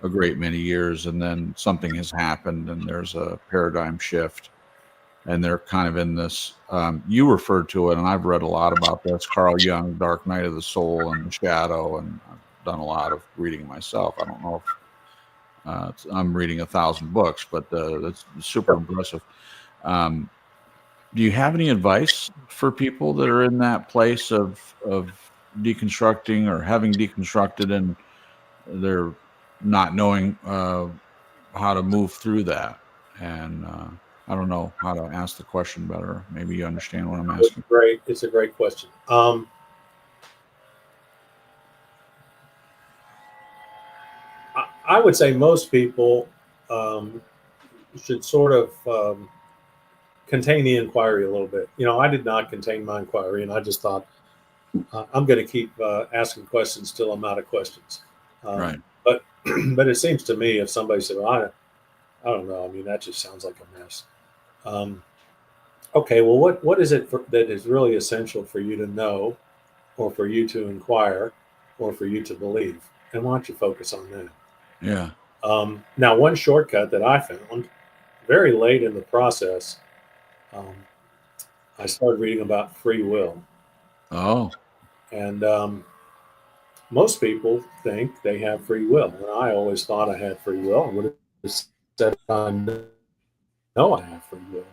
a great many years, and then something has happened, and there's a paradigm shift. And they're kind of in this, you referred to it, and I've read a lot about this, Carl Jung, Dark Night of the Soul and the Shadow, and I've done a lot of reading myself. I don't know if I'm reading 1,000 books, but that's super impressive. Do you have any advice for people that are in that place of deconstructing or having deconstructed and they're not knowing how to move through that? And I don't know how to ask the question better. Maybe you understand what I'm asking. Great. It's a great question. I would say most people should sort of contain the inquiry a little bit. I did not contain my inquiry, and I just thought I'm going to keep asking questions till I'm out of questions. Right. But but it seems to me if somebody said, well, I don't know. I mean, that just sounds like a mess. Okay, well, what is it that is really essential for you to know, or for you to inquire, or for you to believe? And why don't you focus on that? Yeah. Now, one shortcut that I found very late in the process, um, I started reading about free will. Oh. And most people think they have free will. And I always thought I had free will. I would have said, I know I have free will.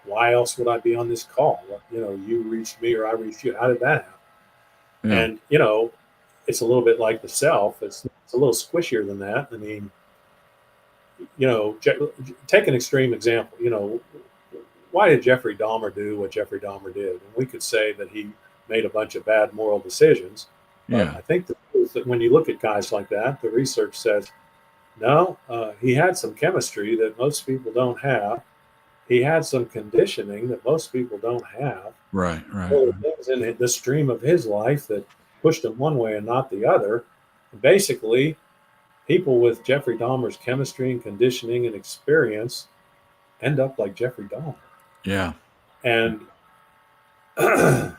Why else would I be on this call? You reached me or I reached you. How did that happen? Yeah. And, it's a little bit like the self. It's a little squishier than that. I mean, take an extreme example. Why did Jeffrey Dahmer do what Jeffrey Dahmer did? And we could say that he made a bunch of bad moral decisions. But Yeah. I think the truth that when you look at guys like that, the research says, no, he had some chemistry that most people don't have. He had some conditioning that most people don't have. Right. There were things in the stream of his life that pushed him one way and not the other. And basically, people with Jeffrey Dahmer's chemistry and conditioning and experience end up like Jeffrey Dahmer. Yeah. And that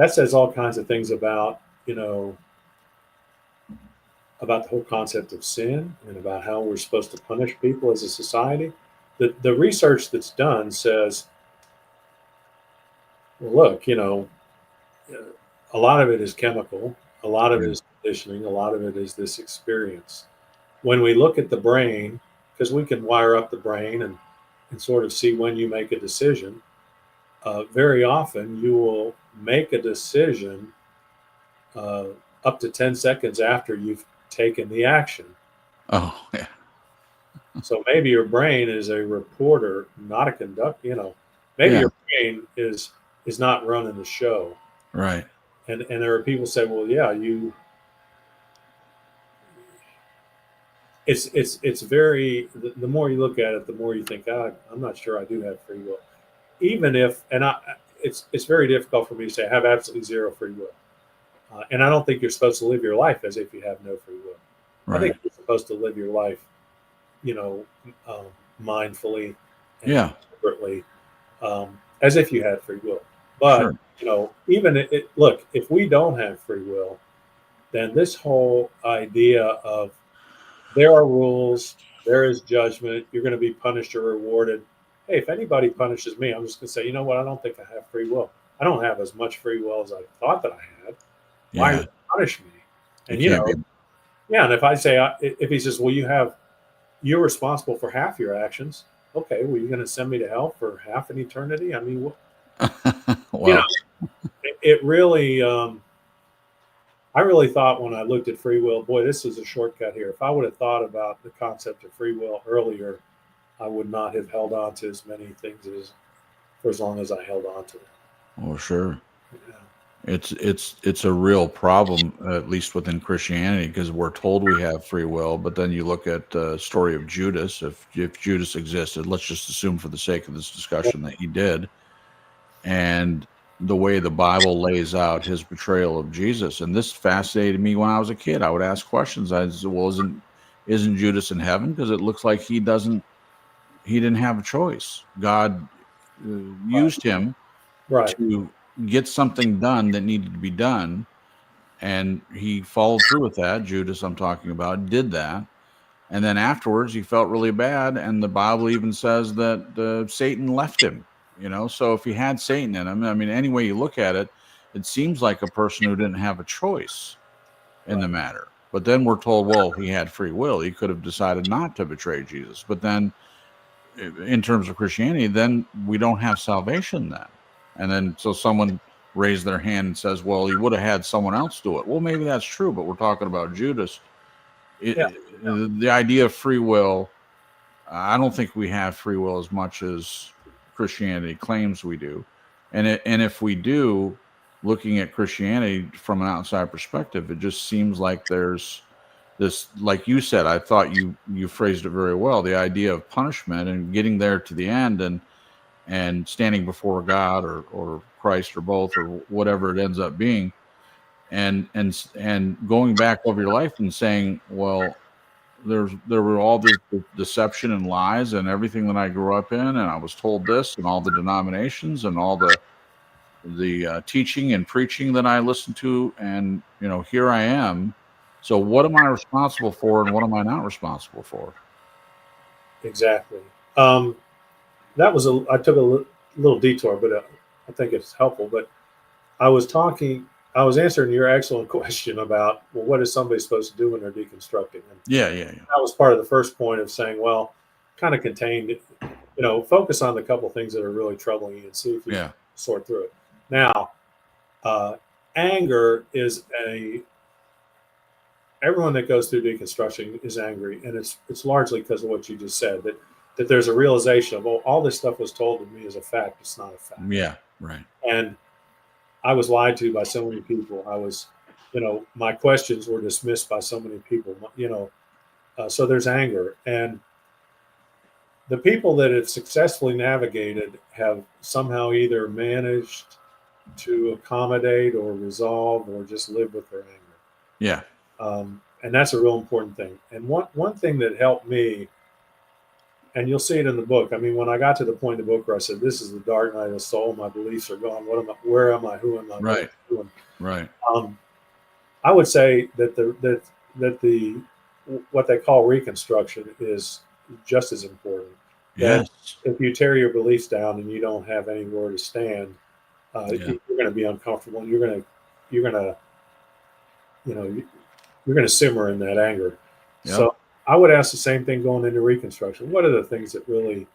says all kinds of things about, about the whole concept of sin and about how we're supposed to punish people as a society. The research that's done says, well, look, a lot of it is chemical, a lot of it is conditioning, a lot of it is this experience. When we look at the brain, because we can wire up the brain and sort of see when you make a decision, very often you will make a decision up to 10 seconds after you've taken the action. Oh, yeah. So maybe your brain is a reporter, not a conductor. Maybe your brain is not running the show. Right. And there are people say, well, yeah, it's very, the more you look at it, the more you think, I'm not sure I do have free will. Even if, it's very difficult for me to say I have absolutely zero free will. And I don't think you're supposed to live your life as if you have no free will. Right. I think you're supposed to live your life, mindfully and deliberately, as if you had free will. But, even look, if we don't have free will, then this whole idea of there are rules, there is judgment, you're going to be punished or rewarded. Hey, if anybody punishes me, I'm just going to say, you know what? I don't think I have free will. I don't have as much free will as I thought that I had. Why would you punish me? And, and if I say, if he says, well, you're responsible for half your actions. Okay, well, you're going to send me to hell for half an eternity? I mean, well, it really, I really thought when I looked at free will, boy, this is a shortcut here. If I would have thought about the concept of free will earlier, I would not have held on to as many things for as long as I held on to them. Oh, sure. Yeah. It's a real problem, at least within Christianity, because we're told we have free will, but then you look at the story of Judas. If Judas existed, let's just assume for the sake of this discussion that he did, and the way the Bible lays out his betrayal of Jesus, and this fascinated me when I was a kid. I would ask questions. I said, well, isn't Judas in heaven? Because it looks like he didn't have a choice. God used him to get something done that needed to be done, and he followed through with that. Judas, I'm talking about, did that, and then afterwards he felt really bad, and the Bible even says that Satan left him. So if he had Satan in him, I mean, any way you look at it, it seems like a person who didn't have a choice in the matter. But then we're told, well, he had free will. He could have decided not to betray Jesus. But then in terms of Christianity, then we don't have salvation then. And then so someone raised their hand and says, well, he would have had someone else do it. Well, maybe that's true, but we're talking about Judas. Yeah. The idea of free will, I don't think we have free will as much as Christianity claims we do. And if we do, looking at Christianity from an outside perspective, it just seems like there's this, like you said, I thought you phrased it very well, the idea of punishment and getting there to the end and standing before God or Christ or both or whatever it ends up being, and going back over your life and saying, well, there were all this deception and lies and everything that I grew up in, and I was told this, and all the denominations and all the teaching and preaching that I listened to, and here I am. So what am I responsible for, and what am I not responsible for? Exactly. That was I took a little detour, but I think it's helpful. But I was answering your excellent question about, well, what is somebody supposed to do when they're deconstructing? And Yeah. that was part of the first point of saying, well, kind of contained, focus on the couple things that are really troubling you and see if you can sort through it. Now, anger is everyone that goes through deconstruction is angry, and it's largely because of what you just said, that there's a realization of, oh, all this stuff was told to me as a fact. It's not a fact. Yeah, right. And I was lied to by so many people. I was, my questions were dismissed by so many people. So there's anger, and the people that have successfully navigated have somehow either managed to accommodate or resolve or just live with their anger. Yeah. And that's a real important thing. And one thing that helped me, and you'll see it in the book. I mean, when I got to the point in the book where I said, "This is the dark night of the soul. My beliefs are gone. What am I? Where am I? Who am I? Right. What am I doing?" Right. I would say that the what they call reconstruction is just as important. Yes. If you tear your beliefs down and you don't have anywhere to stand, you're going to be uncomfortable. And you're going to simmer in that anger. Yep. So I would ask the same thing going into reconstruction. What are the things that really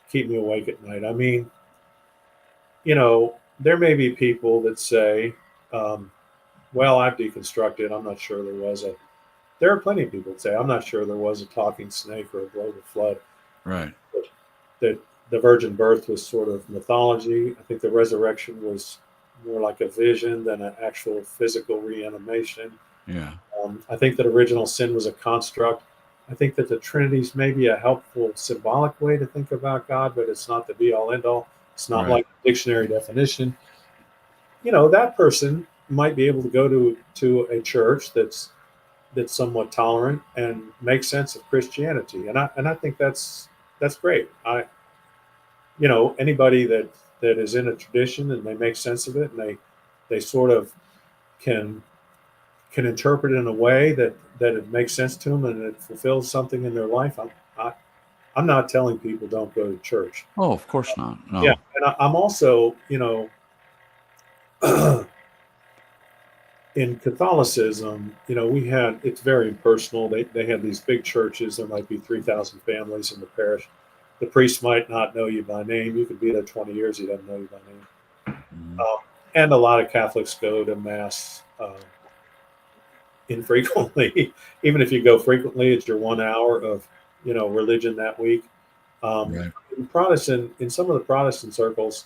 keep me awake at night? I mean, there may be people that say, well, I've deconstructed. I'm not sure there are plenty of people that say, I'm not sure there was a talking snake or a global flood. Right. That the virgin birth was sort of mythology. I think the resurrection was more like a vision than an actual physical reanimation. Yeah. I think that original sin was a construct. I think that the Trinity's maybe a helpful symbolic way to think about God, but it's not the be all end all. It's not like a dictionary definition. That person might be able to go to a church that's somewhat tolerant and make sense of Christianity, and I think that's great. Anybody that is in a tradition and they make sense of it, and they sort of can interpret it in a way that it makes sense to them and it fulfills something in their life. I'm not telling people don't go to church. Oh, of course not. No. Yeah, and I'm also, in Catholicism, it's very impersonal. They have these big churches. There might be 3,000 families in the parish. The priest might not know you by name. You could be there 20 years. He doesn't know you by name. Mm-hmm. And a lot of Catholics go to Mass infrequently. Even if you go frequently, it's your 1 hour of religion that week. Right. In some of the Protestant circles,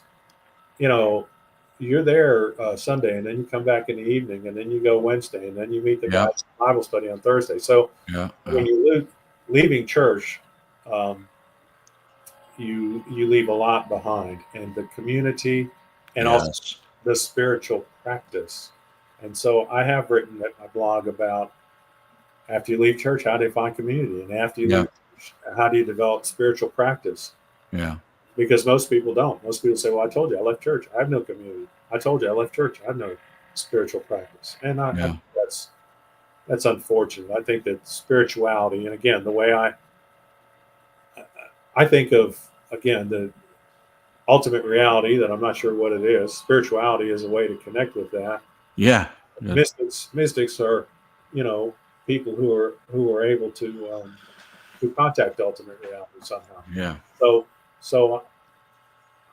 you're there Sunday, and then you come back in the evening, and then you go Wednesday, and then you meet the guys in Bible study on Thursday. So when you're leaving church, you leave a lot behind, and the community, and also the spiritual practice. And so I have written at my blog about, after you leave church, how do you find community? And after you leave church, how do you develop spiritual practice? Yeah. Because most people don't. Most people say, well, I told you I left church. I have no community. I told you I left church. I have no spiritual practice. And I think that's unfortunate. I think that spirituality, and again, the way I think of, again, the ultimate reality that I'm not sure what it is, spirituality is a way to connect with that. Yeah. Mystics are, people who are able to to contact ultimate reality somehow. Yeah. So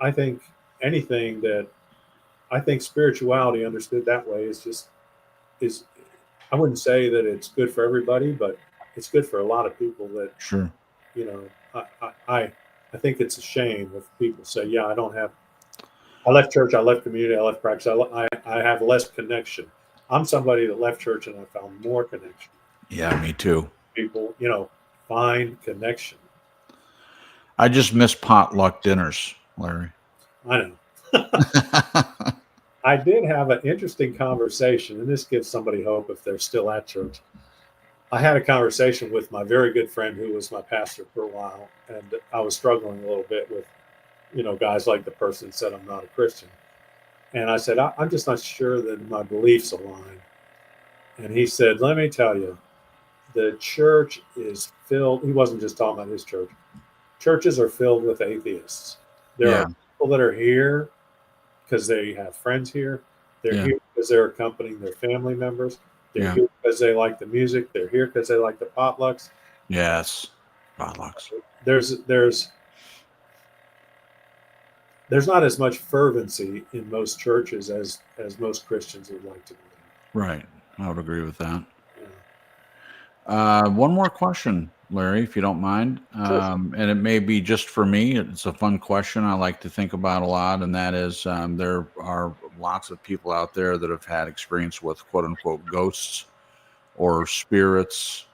I think I think spirituality understood that way is I wouldn't say that it's good for everybody, but it's good for a lot of people that, Sure. you know, I think it's a shame if people say, yeah, I left church, I left community, I left practice, I have less connection. I'm somebody that left church and I found more connection. Yeah, me too. People, find connection. I just miss potluck dinners, Larry. I know. I did have an interesting conversation, and this gives somebody hope if they're still at church. I had a conversation with my very good friend who was my pastor for a while, and I was struggling a little bit with, guys like the person that said I'm not a Christian. And I said, I'm just not sure that my beliefs align. And he said, let me tell you, the church is filled. He wasn't just talking about his church. Churches are filled with atheists. There Yeah. are people that are here because they have friends here. They're Yeah. here because they're accompanying their family members. They're Yeah. here because they like the music. They're here because they like the potlucks. Yes. Potlucks. There's not as much fervency in most churches as most Christians would like to believe. Right. I would agree with that. Yeah. One more question, Larry, if you don't mind. Sure. And it may be just for me. It's a fun question I like to think about a lot. And that is there are lots of people out there that have had experience with quote unquote ghosts or spirits.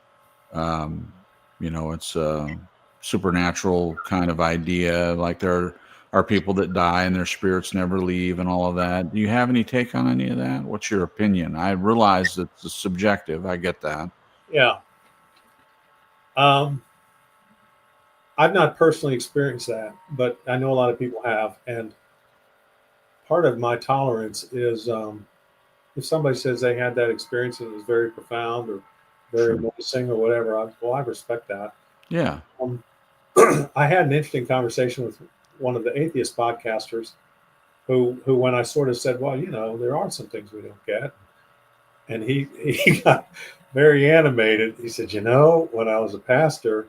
It's a supernatural kind of idea. Like there are people that die and their spirits never leave and all of that. Do you have any take on any of that? What's your opinion? I realize that it's subjective. I get that. Yeah. I've not personally experienced that, but I know a lot of people have. And part of my tolerance is if somebody says they had that experience and it was very profound or very Sure. noticing or whatever, I respect that. Yeah. I had an interesting conversation with one of the atheist podcasters who when I sort of said, well, there are some things we don't get. And he got very animated. He said, when I was a pastor,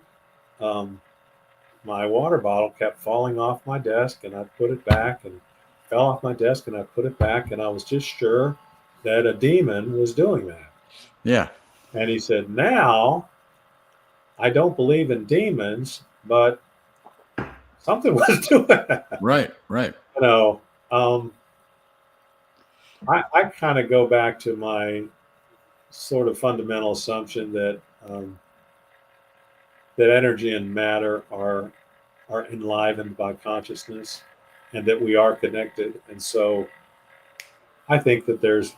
my water bottle kept falling off my desk and I put it back and fell off my desk and I put it back. And I was just sure that a demon was doing that. Yeah. And he said, now I don't believe in demons, but something was doing that. Right. I kind of go back to my sort of fundamental assumption that that energy and matter are enlivened by consciousness, and that we are connected. And so, I think that there's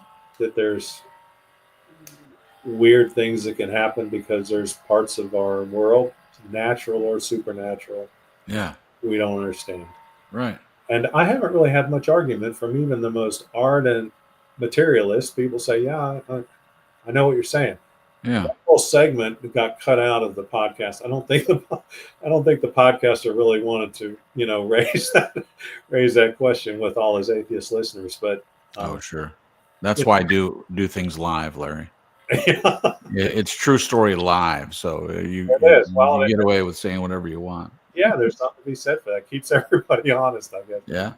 weird things that can happen because there's parts of our world, natural or supernatural, Yeah. we don't understand. Right. And I haven't really had much argument from even the most ardent materialists. People say, yeah, I know what you're saying. Yeah. That whole segment got cut out of the podcast. I don't think the podcaster really wanted to, raise that question with all his atheist listeners. But Oh, sure. That's why I do things live, Larry. Yeah. It's True Story live, so you It is. Well, get away with saying whatever you want. Yeah, there's something to be said for that. Keeps everybody honest, I guess. Yeah.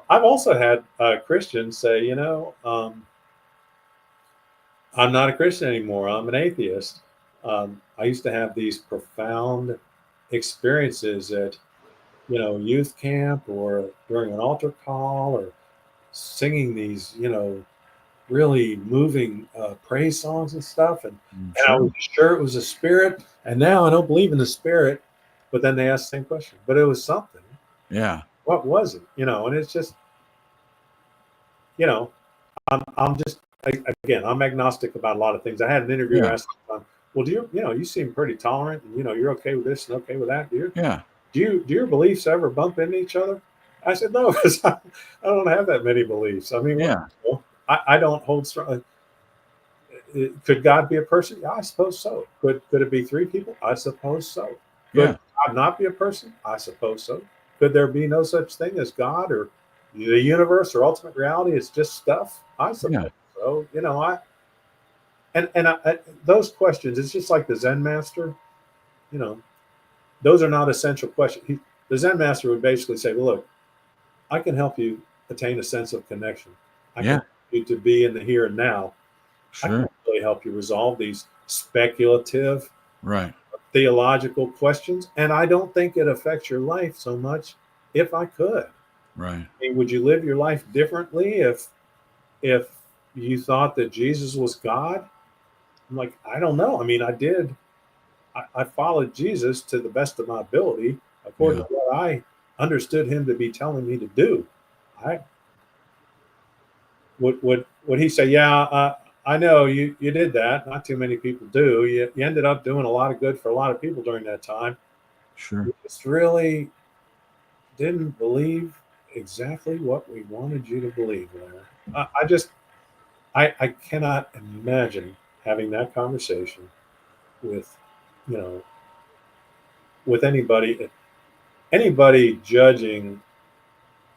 I've also had Christians say, I'm not a Christian anymore. I'm an atheist. I used to have these profound experiences at, youth camp or during an altar call or singing these, really moving praise songs and stuff. And I was sure it was a spirit. And now I don't believe in the spirit. But then they asked the same question. But it was something. Yeah. What was it? And it's just, I'm just, again, I'm agnostic about a lot of things. I had an interview asking, well, do you seem pretty tolerant and, you're okay with this and okay with that. Do your beliefs ever bump into each other? I said, no, because I don't have that many beliefs. I mean, I don't hold strong. Could God be a person? Yeah, I suppose so. Could it be three people? I suppose so. Could God not be a person? I suppose so. Could there be no such thing as God or the universe or ultimate reality? It's just stuff. I suppose so. Those questions. It's just like the Zen master. those are not essential questions. The Zen master would basically say, well, look, I can help you attain a sense of connection. I can Yeah. help you to be in the here and now. I Sure. can't really help you resolve these speculative Right. theological questions. And I don't think it affects your life so much if I could. Right. I mean, would you live your life differently if you thought that Jesus was God? I'm like, I don't know. I mean, I did. I followed Jesus to the best of my ability, according Yeah. to what I understood him to be telling me to do. I would he say, yeah, I know you did that. Not too many people do. You ended up doing a lot of good for a lot of people during that time. Sure. You just really didn't believe exactly what we wanted you to believe, Larry. I just I cannot imagine having that conversation with, you know, with anybody judging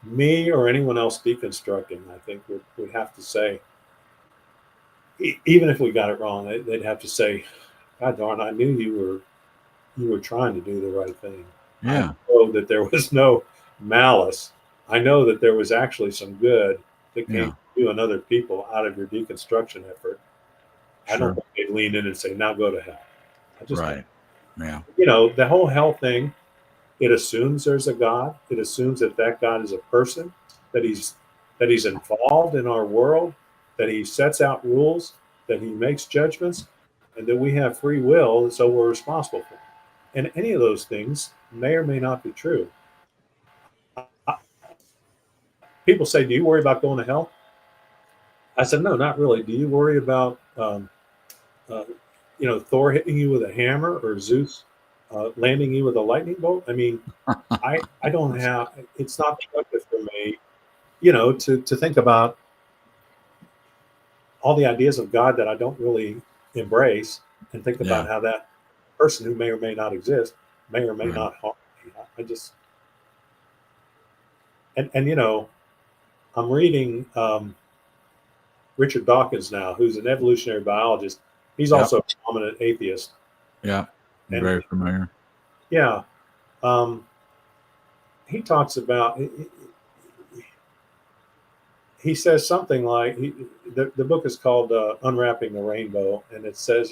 me or anyone else deconstructing. I think would have to say, even if we got it wrong, they'd have to say, God darn, I knew you were trying to do the right thing. I Yeah. know that there was no malice. I know that there was actually some good that came Yeah. to you and other people out of your deconstruction effort. I don't Sure. think they'd lean in and say, now go to hell. I just don't. Right. Yeah. The whole hell thing, it assumes there's a God. It assumes that that God is a person, that he's involved in our world, that he sets out rules, that he makes judgments, and that we have free will, and so we're responsible for it. And any of those things may or may not be true. People say, "Do you worry about going to hell?" I said, "No, not really. Do you worry about uh, Thor hitting you with a hammer or Zeus landing you with a lightning bolt?" I mean, I don't have. It's not productive for me, to think about all the ideas of God that I don't really embrace, and think Yeah. about how that person who may or may not exist may or may Right. not harm me. I just and I'm reading Richard Dawkins now, who's an evolutionary biologist. He's Yep. also a prominent atheist, Yeah. and Very familiar. yeah, um, he talks about. He says something like the book is called Unwrapping the Rainbow, and it says,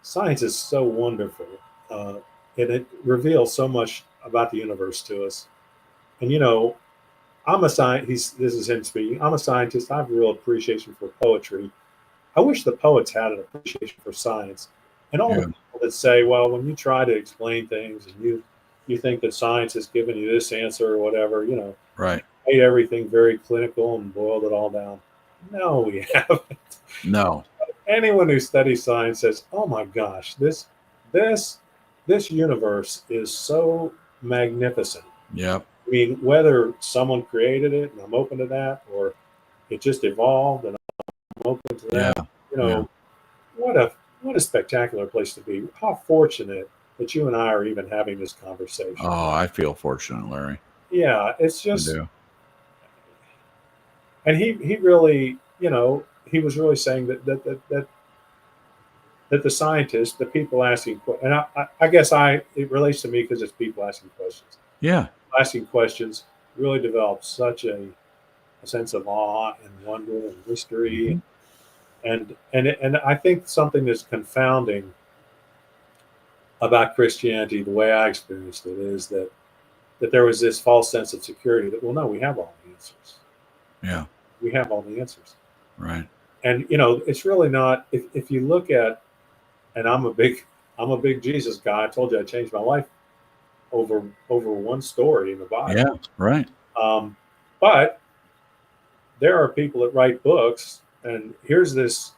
science is so wonderful, uh, and it reveals so much about the universe to us. And I'm a scientist. This is him speaking. I'm a scientist. I have a real appreciation for poetry. I wish the poets had an appreciation for science, and all the Yeah. people that say, well, when you try to explain things and you think that science has given you this answer or whatever, Right. made everything very clinical and boiled it all down. No, we haven't. No. Anyone who studies science says, "Oh my gosh, this this universe is so magnificent." Yep. I mean, whether someone created it, and I'm open to that, or it just evolved, and I'm open to Yeah. that. Yeah. What a spectacular place to be. How fortunate that you and I are even having this conversation. Oh, I feel fortunate, Larry. Yeah, it's I just, do. and he really, he was really saying that the scientists, the people asking, and I guess it relates to me because it's people asking questions. Yeah. Asking questions really develop such a sense of awe and wonder and mystery, Mhm. and I think something that's confounding about Christianity, the way I experienced it, is that there was this false sense of security that, well, no, we have all the answers. Yeah. We have all the answers, Right. and it's really not. If you look at, and I'm a big Jesus guy. I told you I changed my life over one story in the Bible. Yeah. Right. Um, but there are people that write books, and here's this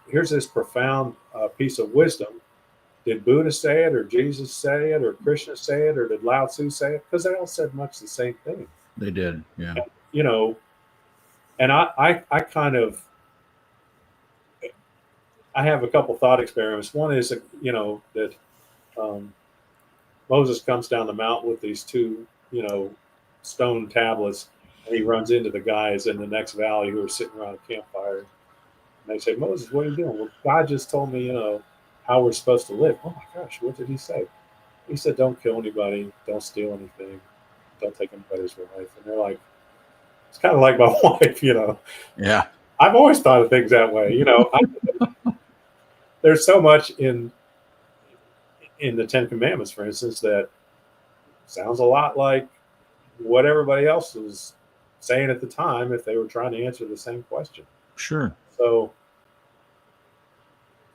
profound piece of wisdom. Did Buddha say it, or Jesus say it, or Krishna say it, or did Lao Tzu say it? Because they all said much the same thing. They did. Yeah. You know, and I kind of I have a couple thought experiments. One is that um, Moses comes down the mountain with these two stone tablets, and he runs into the guys in the next valley who are sitting around a campfire. And they say, Moses, what are you doing? Well, God just told me how we're supposed to live. Oh my gosh, what did he say? He said, don't kill anybody, don't steal anything, don't take anybody's wife. And they're like, it's kind of like my wife, you know. Yeah. I've always thought of things that way, you know. There's so much in the Ten Commandments, for instance, that sounds a lot like what everybody else was saying at the time if they were trying to answer the same question. Sure. So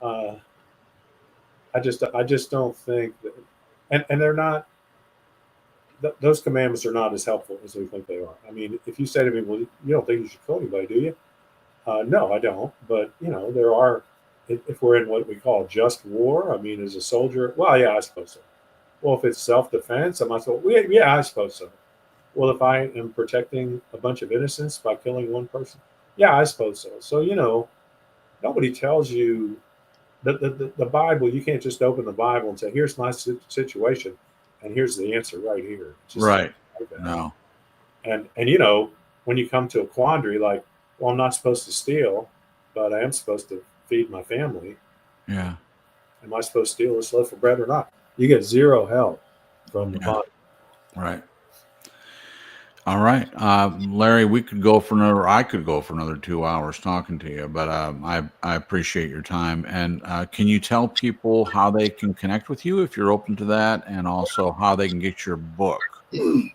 uh, I just don't think that, and they're not. Those commandments are not as helpful as we think they are. I mean, if you say to me, "Well, you don't think you should kill anybody, do you?" No, I don't. But you know, there are. If we're in what we call just war, I mean, as a soldier, well, yeah, I suppose so. Well, if it's self-defense, I might say, well, yeah, I suppose so. Well, if I am protecting a bunch of innocents by killing one person, yeah, I suppose so. So, you know, nobody tells you the Bible. You can't just open the Bible and say, here's my situation, and here's the answer right here. It just Right. like that. No. And you know, when you come to a quandary like, well, I'm not supposed to steal, but I am supposed to feed my family. Yeah. Am I supposed to steal this loaf of bread or not? You get zero help from the Yeah. Bible. Right. All right. Larry, we could go for another, I could go for another 2 hours talking to you, but I appreciate your time. And can you tell people how they can connect with you if you're open to that, and also how they can get your book?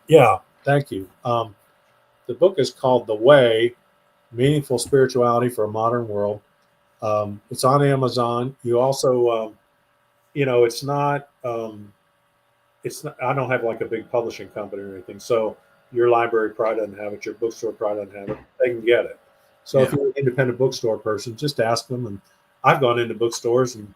Yeah, thank you. The book is called The Way: Meaningful Spirituality for a Modern World. It's on Amazon. You also, you know, it's not, I don't have like a big publishing company or anything. So your library probably doesn't have it. Your bookstore probably doesn't have it. They can get it. So if Yeah. you're an independent bookstore person, just ask them. And I've gone into bookstores and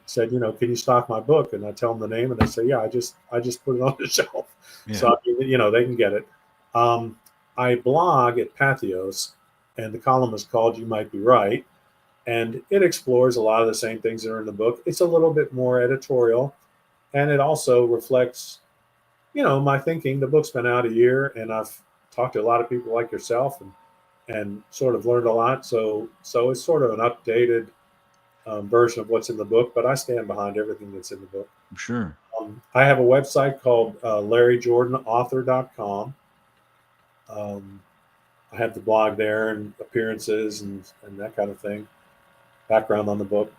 said, you know, can you stock my book? And I tell them the name, and they say, yeah, I just put it on the shelf. Yeah. So you know, they can get it. I blog at Pathos, and the column is called "You Might Be Right," and it explores a lot of the same things that are in the book. It's a little bit more editorial, and it also reflects, you know, my thinking. The book's been out a year, and I've talked to a lot of people like yourself, and sort of learned a lot. So it's sort of an updated version of what's in the book, but I stand behind everything that's in the book. Sure. I have a website called LarryJordanAuthor.com. I have the blog there and appearances and that kind of thing, background on the book.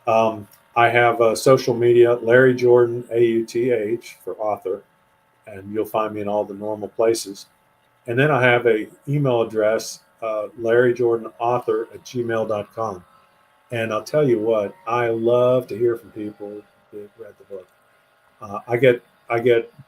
I have social media, Larry Jordan, AUTH for author, and you'll find me in all the normal places. And then I have a email address, LarryJordanAuthor@gmail.com. And I'll tell you what, I love to hear from people that read the book. I get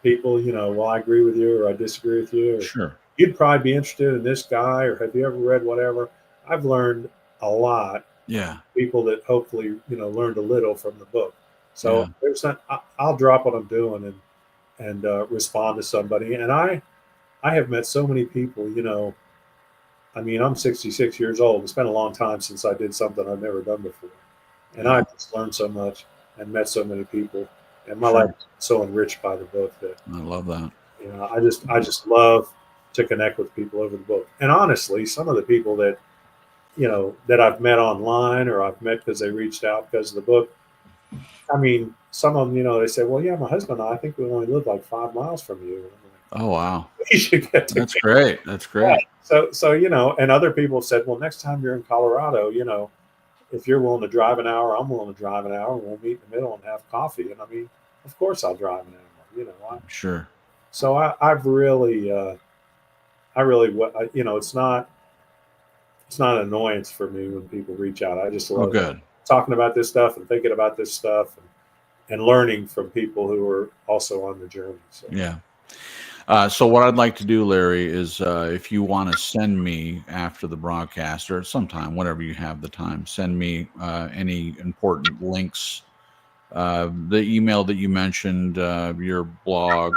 people, you know, well, I agree with you or I disagree with you, or Sure. you'd probably be interested in this guy, or have you ever read whatever. I've learned a lot. Yeah. People that hopefully, you know, learned a little from the book. So Yeah. there's not, I'll drop what I'm doing and respond to somebody. And I have met so many people, you know. I mean, I'm 66 years old. It's been a long time since I did something I've never done before. And Yeah. I've just learned so much and met so many people. And my Sure. life is so enriched by the book that, I love that. you know, I just love to connect with people over the book. And honestly, some of the people that, you know, that I've met online or I've met because they reached out because of the book. I mean, some of them, you know, they say, well, yeah, my husband and I think we only live like 5 miles from you. And I'm Oh, wow. like, we should get together. That's great. That's great. So, you know, and other people said, well, next time you're in Colorado, you know, if you're willing to drive an hour, I'm willing to drive an hour. We'll meet in the middle and have coffee. And I mean, of course I'll drive an hour, you know. Sure. So I've really, you know, it's not an annoyance for me when people reach out. I just Oh, love good. talking about this stuff and thinking about this stuff and learning from people who are also on the journey. So. Yeah. So what I'd like to do, Larry, is if you want to send me after the broadcast or sometime, whenever you have the time, send me any important links. The email that you mentioned, your blog,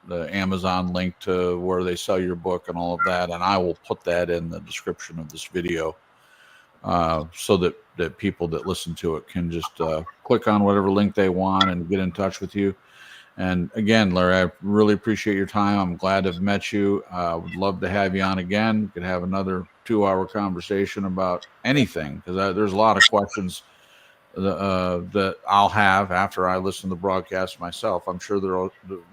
the Amazon link to where they sell your book and all of that, and I will put that in the description of this video so that people that listen to it can just click on whatever link they want and get in touch with you. And again, Larry, I really appreciate your time. I'm glad to have met you. Would love to have you on again. We could have another 2-hour conversation about anything, because there's a lot of questions that I'll have after I listen to the broadcast myself. I'm sure there are,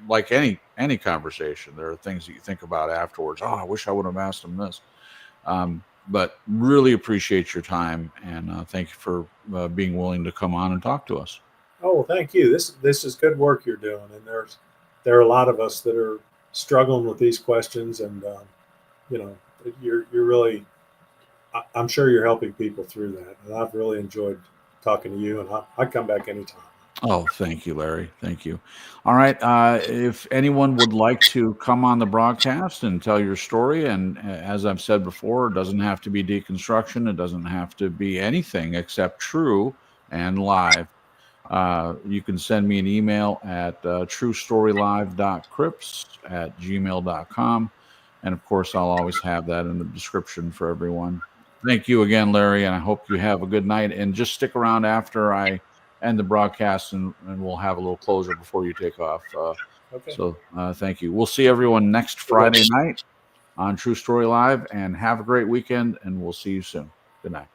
like any conversation, there are things that you think about afterwards. Oh, I wish I would have asked him this. But really appreciate your time, and thank you for being willing to come on and talk to us. Oh, well, thank you. This is good work you're doing, and there are a lot of us that are struggling with these questions, and you know, you're really. I'm sure you're helping people through that, and I've really enjoyed talking to you, and I'd come back anytime. Oh, thank you, Larry. Thank you. All right. If anyone would like to come on the broadcast and tell your story, and as I've said before, it doesn't have to be deconstruction. It doesn't have to be anything except true and live. You can send me an email at truestorylive.crips@gmail.com. And of course, I'll always have that in the description for everyone. Thank you again, Larry, and I hope you have a good night. And just stick around after I end the broadcast, and we'll have a little closer before you take off. Okay. So thank you. We'll see everyone next Friday night on True Story Live, and have a great weekend, and we'll see you soon. Good night.